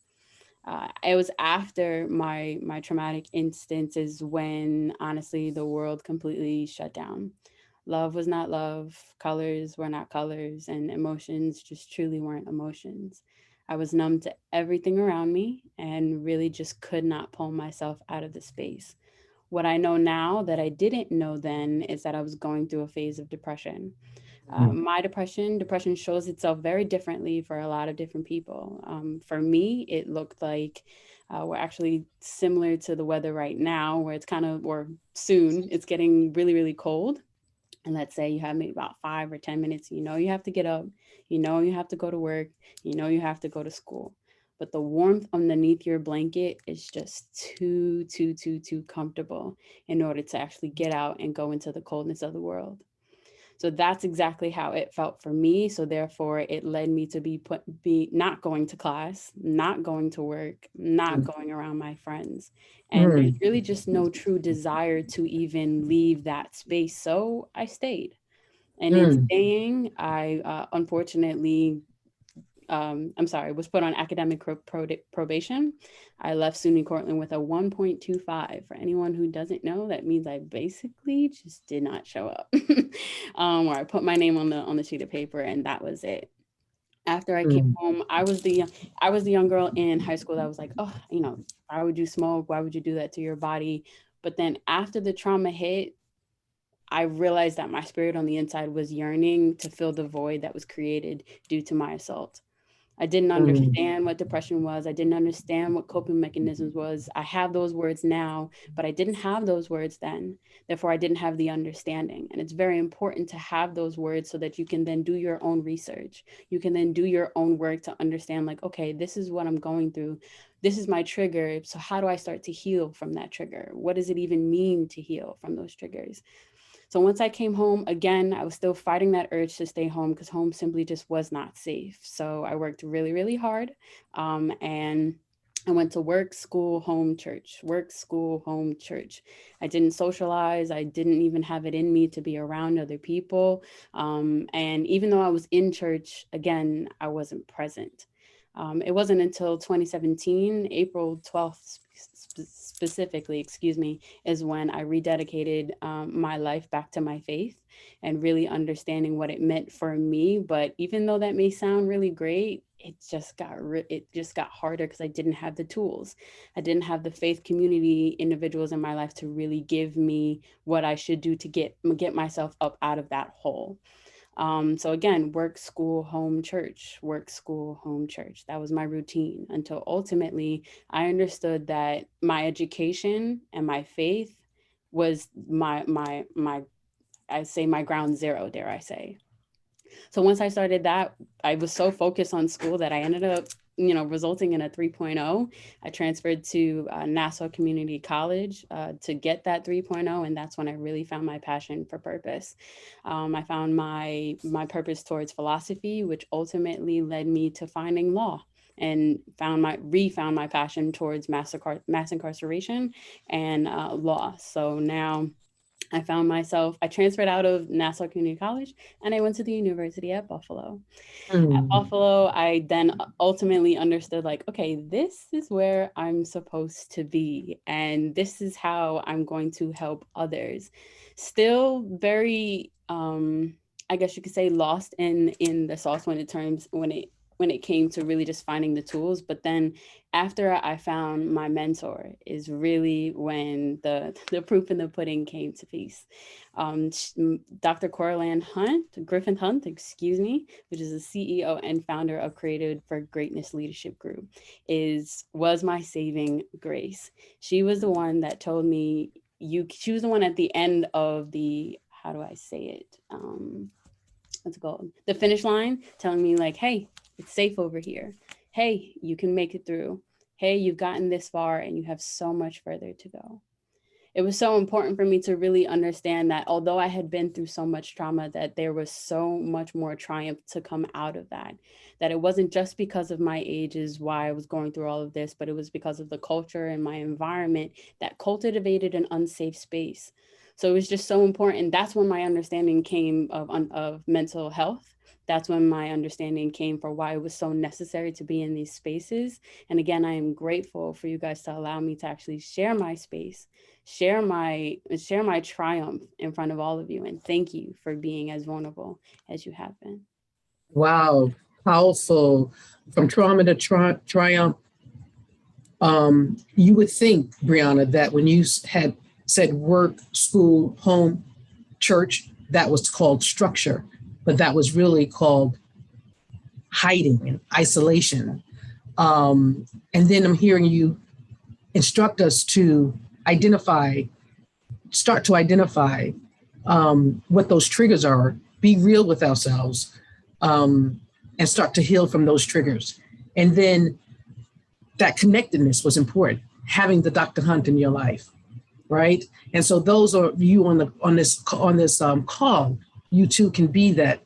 It was after my traumatic instances when honestly the world completely shut down. Love was not love, colors were not colors, and emotions just truly weren't emotions. I was numb to everything around me and really just could not pull myself out of the space. What I know now that I didn't know then is that I was going through a phase of depression. My depression shows itself very differently for a lot of different people. For me, it looked like we're actually similar to the weather right now, where it's kind of, or soon, it's getting really, really cold. And let's say you have maybe about 5 or 10 minutes, you have to get up, you have to go to work, you have to go to school. But the warmth underneath your blanket is just too comfortable in order to actually get out and go into the coldness of the world. So that's exactly how it felt for me. So therefore, it led me to be not going to class, not going to work, not going around my friends. And there's really just no true desire to even leave that space. So I stayed. And in staying, I unfortunately was put on academic probation. I left SUNY Cortland with a 1.25. For anyone who doesn't know, that means I basically just did not show up. Or I put my name on the sheet of paper, and that was it. After I came home, I was the young girl in high school that was like, oh, why would you smoke? Why would you do that to your body? But then after the trauma hit, I realized that my spirit on the inside was yearning to fill the void that was created due to my assault. I didn't understand what depression was. I didn't understand what coping mechanisms was. I have those words now, but I didn't have those words then. Therefore, I didn't have the understanding. And it's very important to have those words so that you can then do your own research. You can then do your own work to understand, like, okay, this is what I'm going through. This is my trigger. So how do I start to heal from that trigger? What does it even mean to heal from those triggers? So once I came home, again, I was still fighting that urge to stay home because home simply just was not safe. So I worked really, really hard. And I went to work, school, home, church, work, school, home, church. I didn't socialize. I didn't even have it in me to be around other people. And even though I was in church, again, I wasn't present. It wasn't until 2017, April 12th specifically, is when I rededicated my life back to my faith and really understanding what it meant for me. But even though that may sound really great, it just got harder because I didn't have the tools. I didn't have the faith community individuals in my life to really give me what I should do to get myself up out of that hole. So again, work, school, home, church, work, school, home, church. That was my routine until ultimately I understood that my education and my faith was my ground zero, dare I say. So once I started that, I was so focused on school that I ended up resulting in a 3.0. I transferred to Nassau Community College to get that 3.0, and that's when I really found my passion for purpose. I found my purpose towards philosophy, which ultimately led me to finding law, and refound my passion towards mass incarceration and law. So now I transferred out of Nassau Community College and I went to the University at Buffalo. At Buffalo, I then ultimately understood, like, okay, this is where I'm supposed to be, and this is how I'm going to help others. Still very, I guess you could say, lost in the sauce when it came to really just finding the tools. But then after I found my mentor is really when the proof in the pudding came to peace. Dr. Griffin Hunt, which is the CEO and founder of Created for Greatness Leadership Group, was my saving grace. She was the one that told me, she was the one at the end of the, how do I say it? What's it called? The finish line, telling me, like, hey, it's safe over here. Hey, you can make it through. Hey, you've gotten this far and you have so much further to go. It was so important for me to really understand that although I had been through so much trauma, that there was so much more triumph to come out of that. That it wasn't just because of my age is why I was going through all of this, but it was because of the culture and my environment that cultivated an unsafe space. So it was just so important. That's when my understanding came of mental health. That's when my understanding came for why it was so necessary to be in these spaces. And again, I am grateful for you guys to allow me to actually share my space, share my triumph in front of all of you. And thank you for being as vulnerable as you have been. Wow, powerful. From trauma to triumph. You would think, Brianna, that when you had said work, school, home, church, that was called structure, but that was really called hiding and isolation. And then I'm hearing you instruct us to start to identify what those triggers are, be real with ourselves, and start to heal from those triggers. And then that connectedness was important, having the Dr. Hunt in your life, right? And so those are you on this call. You too can be that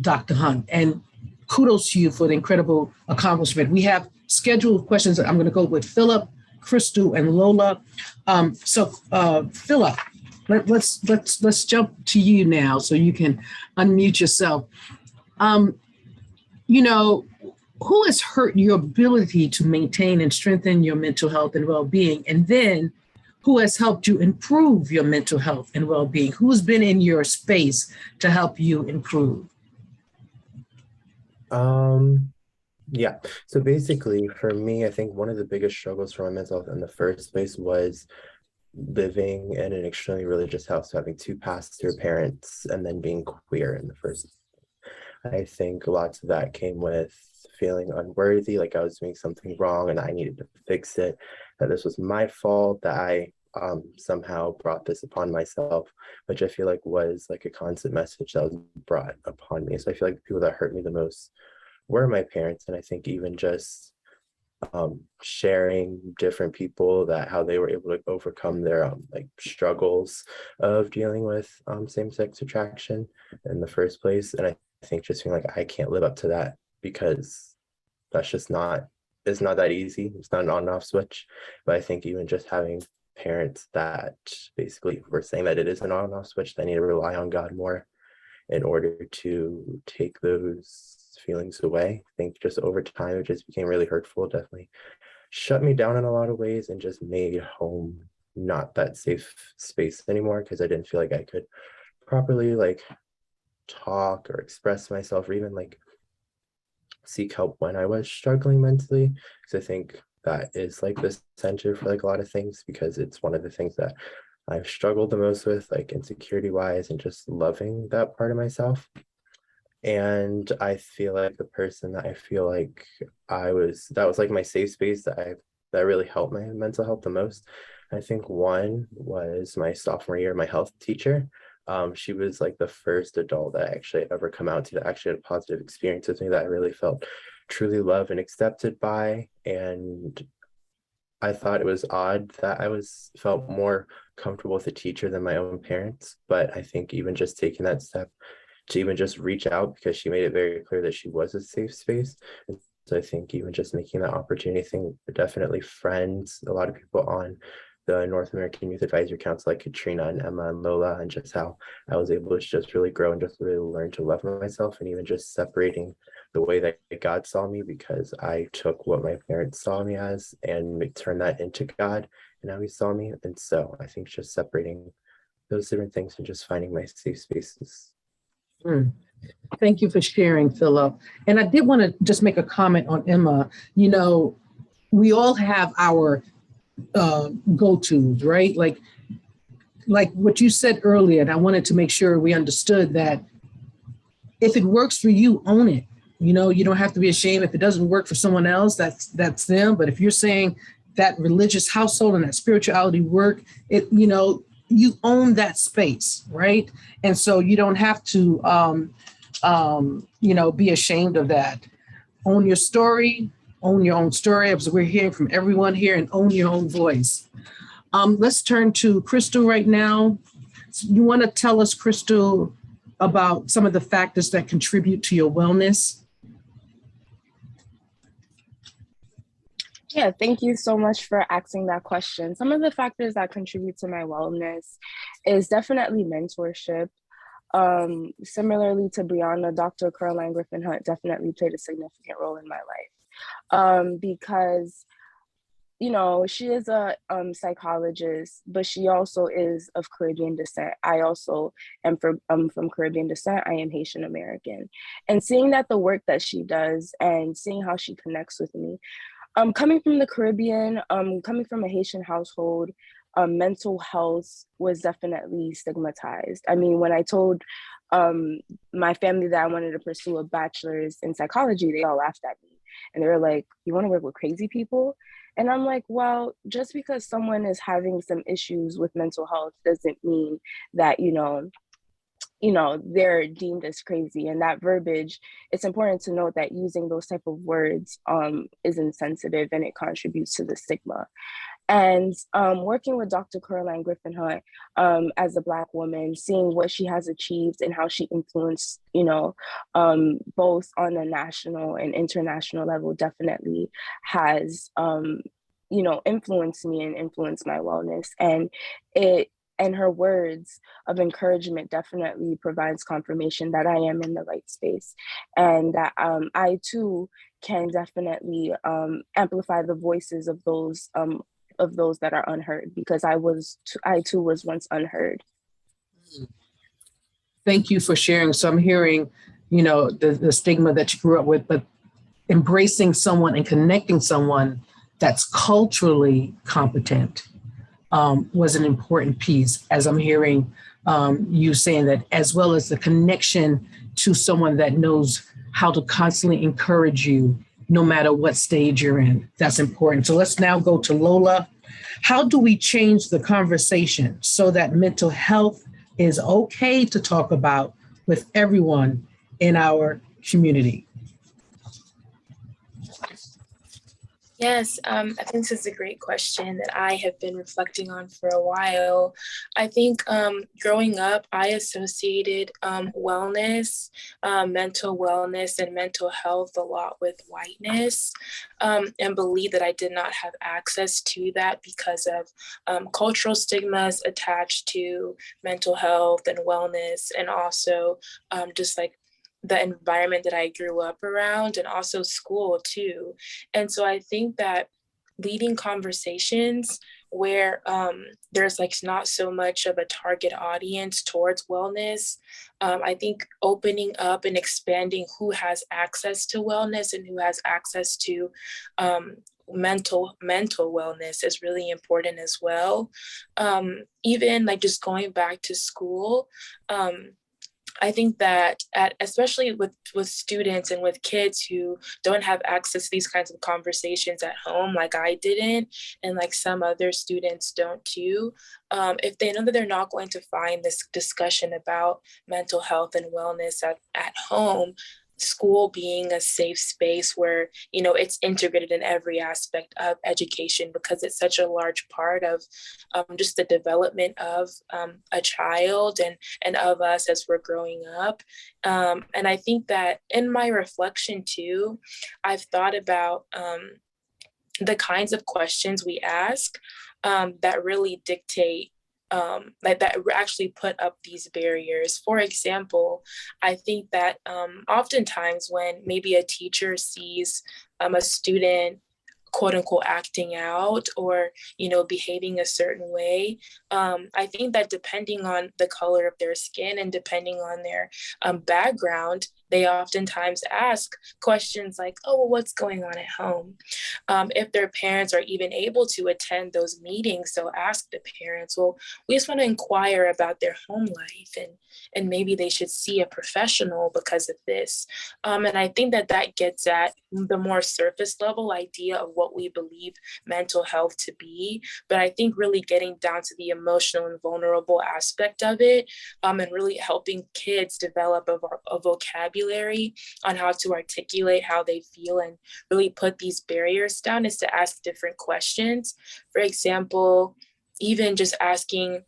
Dr. Hunt. And kudos to you for the incredible accomplishment. We have scheduled questions. I'm going to go with Philip, Crystal, and Lola. Philip, let's jump to you now, so you can unmute yourself. Who has hurt your ability to maintain and strengthen your mental health and well-being? And then who has helped you improve your mental health and well-being? Who's been in your space to help you improve? Yeah. So basically, for me, I think one of the biggest struggles for my mental health in the first place was living in an extremely religious house, having two pastor parents, and then being queer in the first. I think lots of that came with feeling unworthy, like I was doing something wrong and I needed to fix it, that this was my fault, that I somehow brought this upon myself, which I feel like was like a constant message that was brought upon me. So I feel like the people that hurt me the most were my parents. And I think even just sharing different people that how they were able to overcome their like struggles of dealing with same-sex attraction in the first place. And I think just feeling like I can't live up to that because that's just it's not that easy. It's not an on and off switch. But I think even just having parents that basically were saying that it is an on and off switch, they need to rely on God more in order to take those feelings away. I think just over time, it just became really hurtful. Definitely shut me down in a lot of ways and just made home not that safe space anymore, because I didn't feel like I could properly like talk or express myself or even like seek help when I was struggling mentally. Because I think that is like the center for like a lot of things, because it's one of the things that I've struggled the most with, like insecurity wise, and just loving that part of myself. And I feel like the person that I feel like that was like my safe space that really helped my mental health the most. I think one was my sophomore year, my health teacher. She was like the first adult that I actually ever come out to that actually had a positive experience with me that I really felt truly loved and accepted by. And I thought it was odd that felt more comfortable with a teacher than my own parents. But I think even just taking that step to even just reach out, because she made it very clear that she was a safe space. And so I think even just making that opportunity thing, definitely friends, a lot of people on the North American Youth Advisory Council, like Katrina and Emma and Lola, and just how I was able to just really grow and just really learn to love myself, and even just separating the way that God saw me, because I took what my parents saw me as and turned that into God and how he saw me. And so I think just separating those different things and just finding my safe spaces. Thank you for sharing, Philip. And I did want to just make a comment on Emma. You know, we all have our go-tos, right? Like what you said earlier, and I wanted to make sure we understood that if it works for you, own it. You know, you don't have to be ashamed if it doesn't work for someone else, that's them. But if you're saying that religious household and that spirituality work, you own that space, right? And so you don't have to, be ashamed of that. Own your story, own your own story, as we're hearing from everyone here, and own your own voice. Let's turn to Crystal right now. You want to tell us, Crystal, about some of the factors that contribute to your wellness? Yeah, thank you so much for asking that question. Some of the factors that contribute to my wellness is definitely mentorship. Similarly to Brianna, Dr. Caroline Griffin Hunt definitely played a significant role in my life because, she is a psychologist, but she also is of Caribbean descent. I also am from Caribbean descent. I am Haitian American. And seeing that the work that she does and seeing how she connects with me, coming from the Caribbean, coming from a Haitian household, mental health was definitely stigmatized. I mean, when I told my family that I wanted to pursue a bachelor's in psychology, they all laughed at me. And they were like, "You want to work with crazy people?" And I'm like, well, just because someone is having some issues with mental health doesn't mean that, they're deemed as crazy. And that verbiage, it's important to note that using those type of words is insensitive and it contributes to the stigma. And working with Dr. Caroline Griffin Hunt as a Black woman, seeing what she has achieved and how she influenced, both on a national and international level, definitely has, influenced me and influenced my wellness. And her words of encouragement definitely provides confirmation that I am in the right space, and that I too can definitely amplify the voices of those that are unheard, because I too was once unheard. Thank you for sharing. So I'm hearing, the stigma that you grew up with, but embracing someone and connecting someone that's culturally competent was an important piece, as I'm hearing you saying that, as well as the connection to someone that knows how to constantly encourage you no matter what stage you're in. That's important. So let's now go to Lola. How do we change the conversation so that mental health is okay to talk about with everyone in our community? Yes, I think this is a great question that I have been reflecting on for a while. I think growing up, I associated wellness, mental wellness, and mental health a lot with whiteness, and believed that I did not have access to that because of cultural stigmas attached to mental health and wellness, and also just like the environment that I grew up around, and also school too. And so I think that leading conversations where there's like not so much of a target audience towards wellness, I think opening up and expanding who has access to wellness and who has access to mental wellness is really important as well. Even like just going back to school, I think that especially with students and with kids who don't have access to these kinds of conversations at home, like I didn't, and like some other students don't too, if they know that they're not going to find this discussion about mental health and wellness at home, school being a safe space where, you know, it's integrated in every aspect of education, because it's such a large part of just the development of a child and of us as we're growing up. And I think that in my reflection too, I've thought about the kinds of questions we ask that really dictate that actually put up these barriers. For example, I think that oftentimes when maybe a teacher sees a student quote unquote acting out or, you know, behaving a certain way, I think that depending on the color of their skin and depending on their background, they oftentimes ask questions like, oh, well, what's going on at home? If their parents are even able to attend those meetings, they'll ask the parents, well, we just want to inquire about their home life, and maybe they should see a professional because of this. And I think that that gets at the more surface level idea of what we believe mental health to be. But I think really getting down to the emotional and vulnerable aspect of it, and really helping kids develop a vocabulary on how to articulate how they feel and really put these barriers down, is to ask different questions. For example, even just asking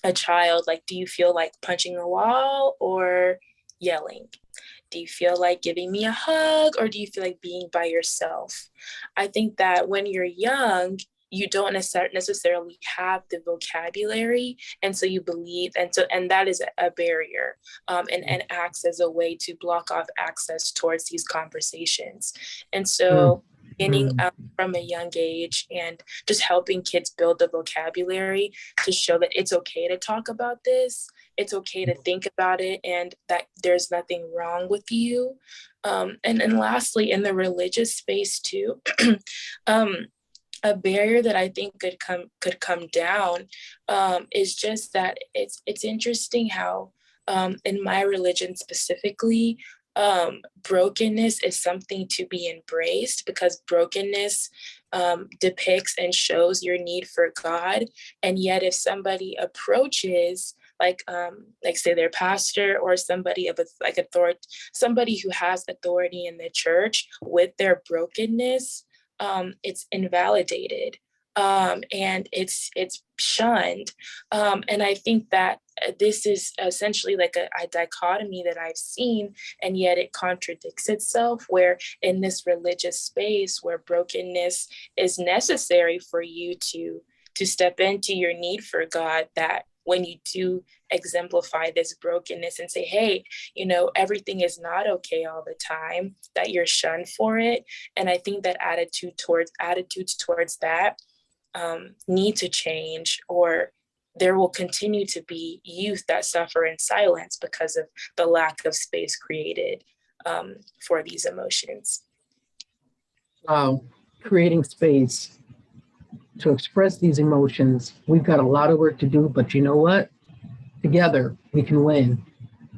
a child, like, do you feel like punching a wall or yelling? Do you feel like giving me a hug, or do you feel like being by yourself? I think that when you're young, you don't necessarily have the vocabulary, and so you believe, and that is a barrier, and acts as a way to block off access towards these conversations. And so beginning from a young age and just helping kids build the vocabulary to show that it's okay to talk about this, it's okay to think about it, and that there's nothing wrong with you. And then lastly, in the religious space too, a barrier that I think could come down is just that it's interesting how in my religion specifically, brokenness is something to be embraced, because brokenness depicts and shows your need for God. And yet if somebody approaches like say their pastor or somebody of authority, somebody who has authority in the church with their brokenness, it's invalidated, and it's shunned. And I think that this is essentially like a dichotomy that I've seen, and yet it contradicts itself, where in this religious space where brokenness is necessary for you to step into your need for God, that when you do exemplify this brokenness and say, hey, you know, everything is not okay all the time, that you're shunned for it. And I think that attitudes towards that need to change, or there will continue to be youth that suffer in silence because of the lack of space created for these emotions. Wow, creating space to express these emotions. We've got a lot of work to do, but you know what? Together we can win.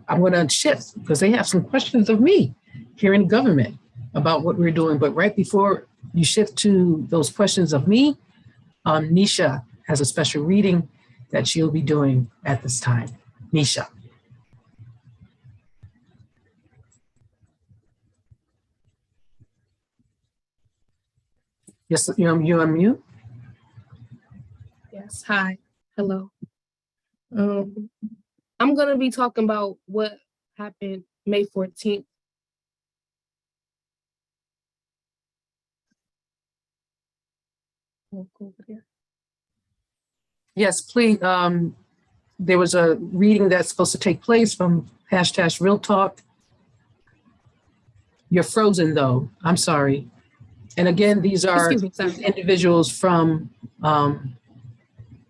I'm going to shift because they have some questions of me here in government about what we're doing. But right before you shift to those questions of me, Nisha has a special reading that she'll be doing at this time. Nisha. Yes, you on mute? Yes, hi, hello. I'm gonna be talking about what happened May 14th. Oh, go over there. Yes, please. There was a reading that's supposed to take place from #Real Talk. You're frozen though, I'm sorry. And again, these are individuals from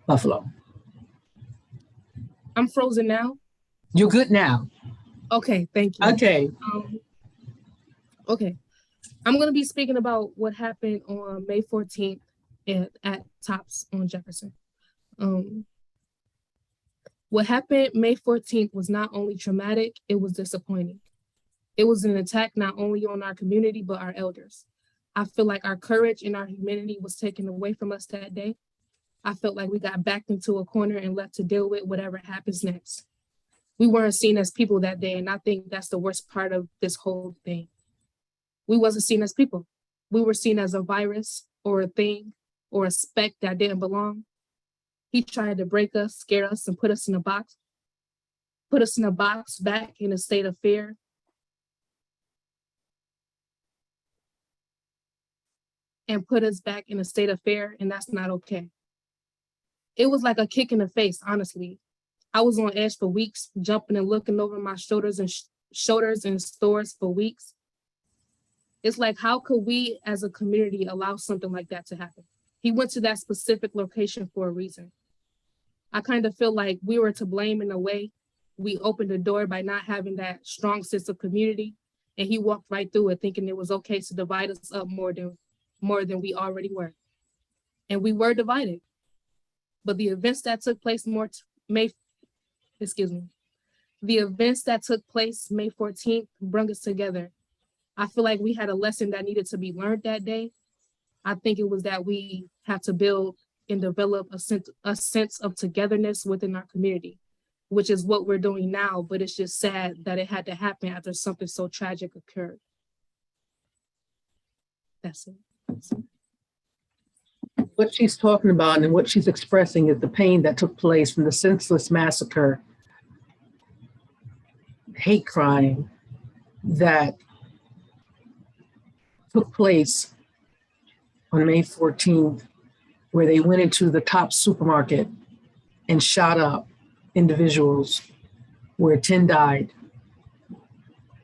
Buffalo. I'm frozen now? You're good now. Okay, thank you. Okay. Okay, I'm gonna be speaking about what happened on May 14th at Tops on Jefferson. What happened May 14th was not only traumatic, it was disappointing. It was an attack not only on our community, but our elders. I feel like our courage and our humanity was taken away from us that day. I felt like we got backed into a corner and left to deal with whatever happens next. We weren't seen as people that day. And I think that's the worst part of this whole thing. We wasn't seen as people. We were seen as a virus or a thing or a speck that didn't belong. He tried to break us, scare us, and put us in a box back in a state of fear. And put us back in a state of fear, and that's not okay. It was like a kick in the face, honestly. I was on edge for weeks, jumping and looking over my shoulders in stores for weeks. It's like, how could we as a community allow something like that to happen? He went to that specific location for a reason. I kind of feel like we were to blame in a way. We opened the door by not having that strong sense of community, and he walked right through it thinking it was okay to divide us up more than we already were. And we were divided. But the events that took place May 14th brought us together. I feel like we had a lesson that needed to be learned that day. I think it was that we had to build and develop a sense of togetherness within our community, which is what we're doing now, but it's just sad that it had to happen after something so tragic occurred. That's it. What she's talking about and what she's expressing is the pain that took place from the senseless massacre, hate crime that took place on May 14th, where they went into the top supermarket and shot up individuals, where 10 died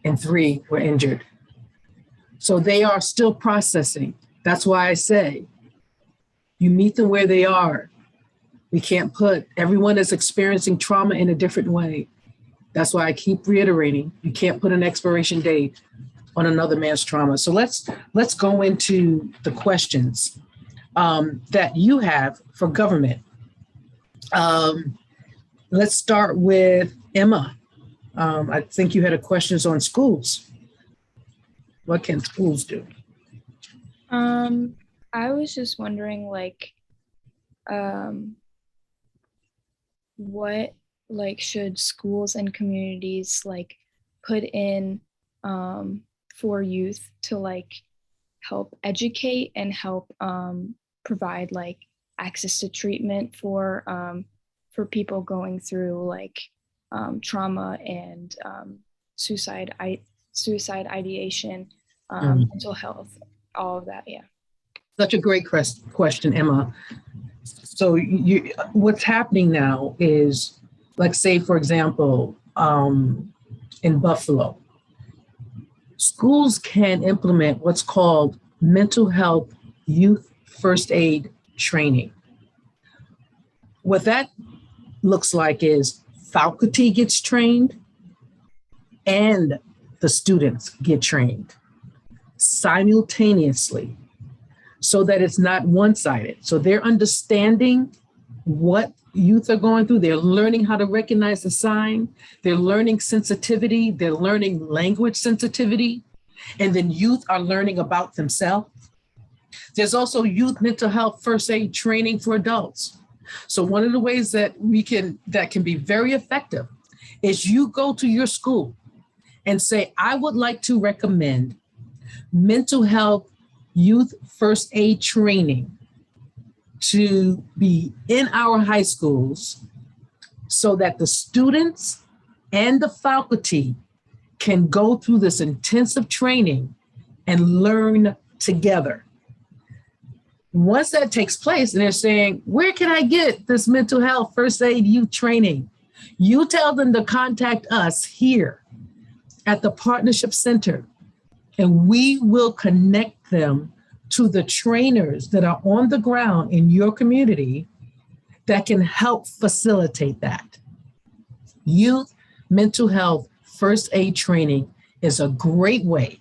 and 3 were injured. So they are still processing. That's why I say, you meet them where they are. We can't everyone is experiencing trauma in a different way. That's why I keep reiterating, you can't put an expiration date on another man's trauma. So let's go into the questions that you have for government. Let's start with Emma. I think you had a questions on schools. What can schools do? I was just wondering, like, what, like, should schools and communities, like, put in for youth to, like, help educate and help provide, like, access to treatment for people going through, like, trauma and suicide ideation, mental health, all of that, yeah. Such a great question, Emma. So what's happening now is, like, say, for example, in Buffalo, schools can implement what's called mental health youth first aid training. What that looks like is faculty gets trained and the students get trained simultaneously, so that it's not one-sided. So they're understanding what youth are going through. They're learning how to recognize the sign. They're learning sensitivity. They're learning language sensitivity. And then youth are learning about themselves. There's also youth mental health first aid training for adults. So one of the ways that can be very effective is you go to your school and say, I would like to recommend mental health youth first aid training to be in our high schools so that the students and the faculty can go through this intensive training and learn together. Once that takes place and they're saying, where can I get this mental health first aid youth training? You tell them to contact us here at the Partnership Center, and we will connect them to the trainers that are on the ground in your community that can help facilitate that. Youth mental health first aid training is a great way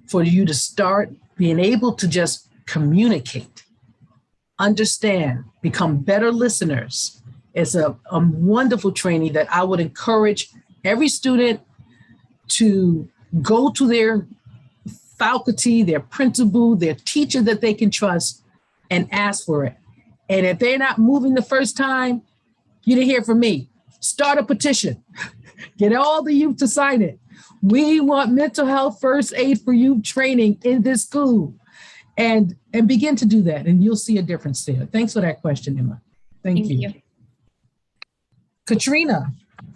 for you to start being able to just communicate, understand, become better listeners. It's a wonderful training that I would encourage every student to go to their faculty, their principal, their teacher that they can trust, and ask for it. And if they're not moving the first time, you didn't hear from me. Start a petition. Get all the youth to sign it. We want mental health first aid for youth training in this school. And begin to do that, and you'll see a difference there. Thanks for that question, Emma. Thank you. Katrina,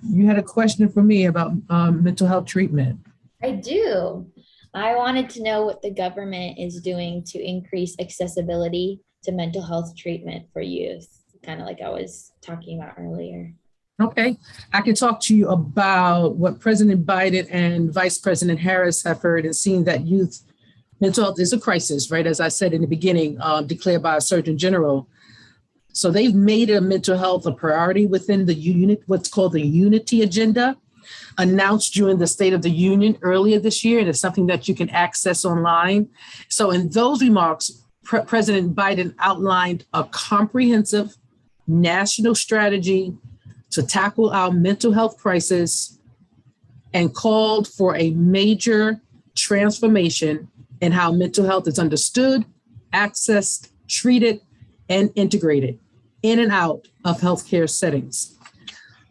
you had a question for me about mental health treatment. I do. I wanted to know what the government is doing to increase accessibility to mental health treatment for youth, kind of like I was talking about earlier. Okay, I can talk to you about what President Biden and Vice President Harris have heard and seen that youth mental health is a crisis, right? As I said in the beginning, declared by a Surgeon General. So they've made a mental health a priority within the unit, what's called the Unity Agenda, announced during the State of the Union earlier this year, and it's something that you can access online. So in those remarks, President Biden outlined a comprehensive national strategy to tackle our mental health crisis and called for a major transformation in how mental health is understood, accessed, treated, and integrated in and out of healthcare settings.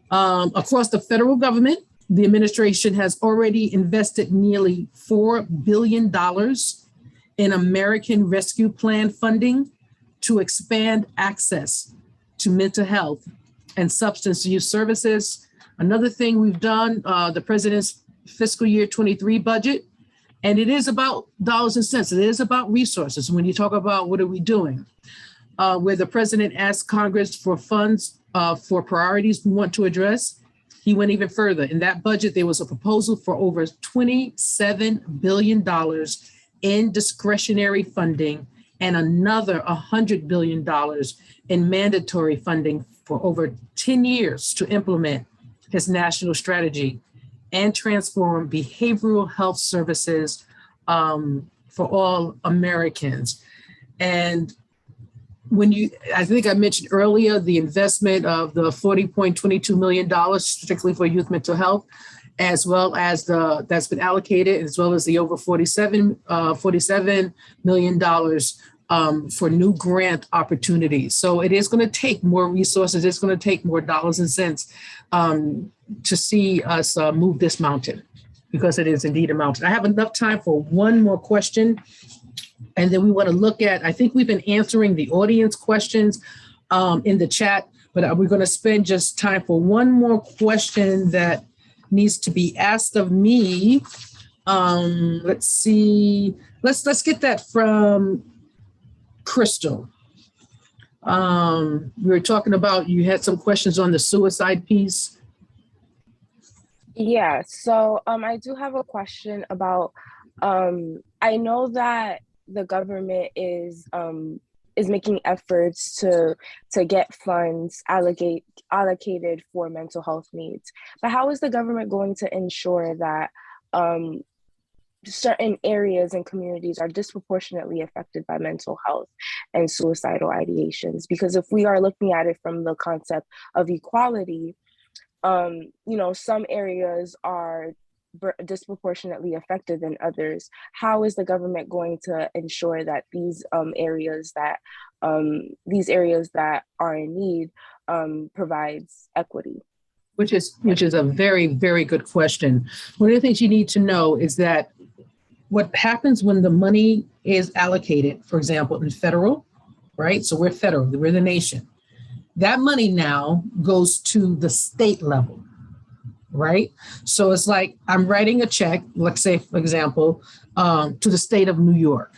Across the federal government, the administration has already invested nearly $4 billion in American Rescue Plan funding to expand access to mental health and substance use services. Another thing we've done, the president's fiscal year 23 budget, and it is about dollars and cents. It is about resources. When you talk about what are we doing, where the president asked Congress for funds for priorities we want to address, he went even further. In that budget, there was a proposal for over $27 billion in discretionary funding and another $100 billion in mandatory funding for over 10 years to implement his national strategy and transform behavioral health services for all Americans. And I think I mentioned earlier, the investment of the $40.22 million strictly for youth mental health, as well as that's been allocated, as well as the over $47 million for new grant opportunities. So it is going to take more resources. It's going to take more dollars and cents to see us move this mountain, because it is indeed a mountain. I have enough time for one more question. And then we want to look at, I think we've been answering the audience questions in the chat, but we're going to spend just time for one more question that needs to be asked of me. Let's see. Let's get that from Crystal. We were talking about, you had some questions on the suicide piece. Yeah, so I do have a question about, I know that the government is making efforts to get funds allocated for mental health needs, but how is the government going to ensure that certain areas and communities are disproportionately affected by mental health and suicidal ideations? Because if we are looking at it from the concept of equality, some areas are disproportionately affected than others. How is the government going to ensure that these areas that are in need provides equity? Which is a very, very good question. One of the things you need to know is that what happens when the money is allocated, for example, in federal, right? So we're federal, we're the nation. That money now goes to the state level, right? So it's like I'm writing a check, let's say, for example, to the state of New York.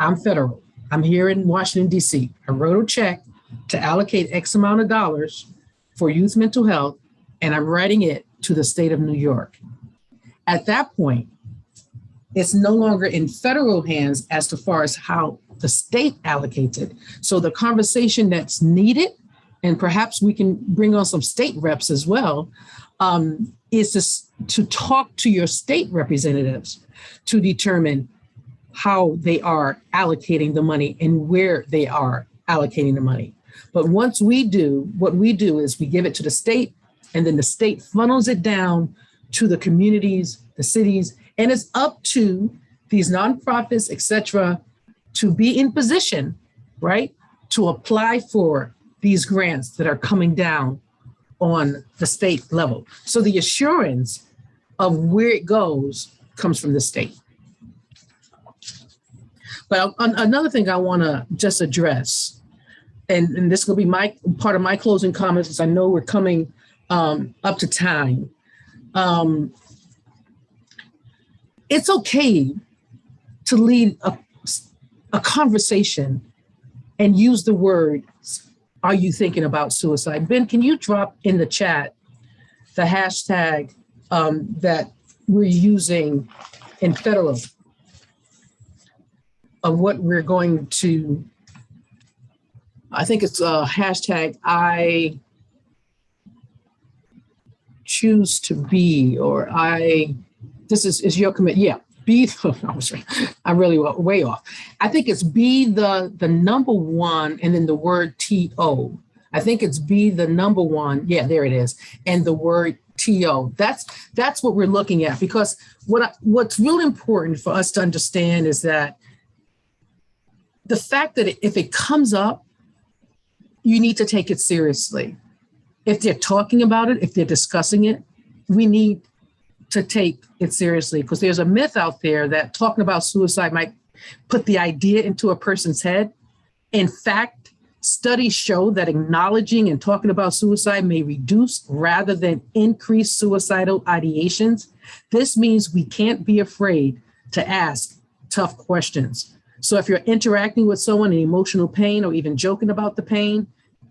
I'm federal. I'm here in Washington, D.C. I wrote a check to allocate X amount of dollars for youth mental health, and I'm writing it to the state of New York. At that point, it's no longer in federal hands as far as how the state allocates it. So the conversation that's needed, and perhaps we can bring on some state reps as well, is to talk to your state representatives to determine how they are allocating the money and where they are allocating the money. But once we do, what we do is we give it to the state, and then the state funnels it down to the communities, the cities, and it's up to these nonprofits, et cetera, to be in position, right, to apply for these grants that are coming down on the state level. So the assurance of where it goes comes from the state. But another thing I want to just address, and this will be my part of my closing comments, because I know we're coming up to time. It's okay to lead a conversation and use the word, are you thinking about suicide? Ben, can you drop in the chat the hashtag that we're using in federal of what we're going to, I think it's a hashtag I choose to be, or this is your commit. Yeah, be, I'm really way off. I think it's be the number one and then the word TO. I think it's be the number one. Yeah, there it is. And the word TO. That's what we're looking at, because what's really important for us to understand is that the fact that if it comes up, you need to take it seriously. If they're talking about it, if they're discussing it, we need to take it seriously, because there's a myth out there that talking about suicide might put the idea into a person's head. In fact, studies show that acknowledging and talking about suicide may reduce rather than increase suicidal ideations. This means we can't be afraid to ask tough questions. So if you're interacting with someone in emotional pain or even joking about the pain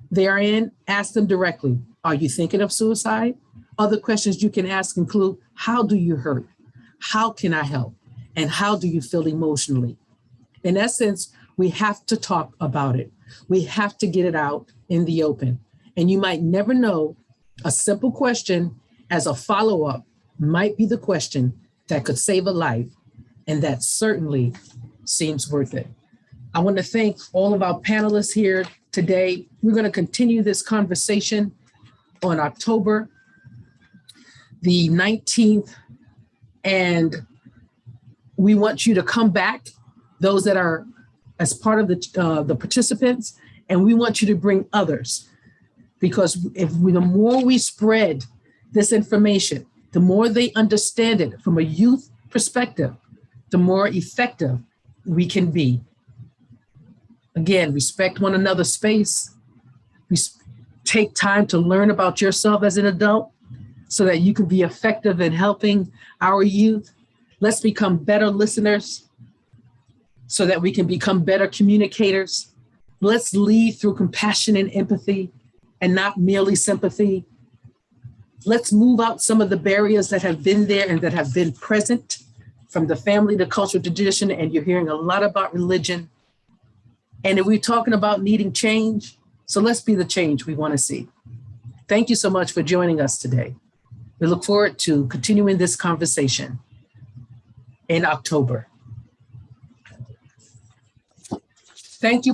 they're in, ask them directly, are you thinking of suicide? Other questions you can ask include, how do you hurt? How can I help? And how do you feel emotionally? In essence, we have to talk about it. We have to get it out in the open. And you might never know, a simple question as a follow-up might be the question that could save a life. And that certainly seems worth it. I want to thank all of our panelists here today. We're going to continue this conversation on October the 19th. And we want you to come back, those that are as part of the participants, and we want you to bring others. Because the more we spread this information, the more they understand it from a youth perspective, the more effective we can be. Again, respect one another's space. Take time to learn about yourself as an adult so that you can be effective in helping our youth. Let's become better listeners so that we can become better communicators. Let's lead through compassion and empathy and not merely sympathy. Let's move out some of the barriers that have been there and that have been present, from the family to cultural tradition, and you're hearing a lot about religion. And if we're talking about needing change, so let's be the change we want to see. Thank you so much for joining us today. We look forward to continuing this conversation in October. Thank you.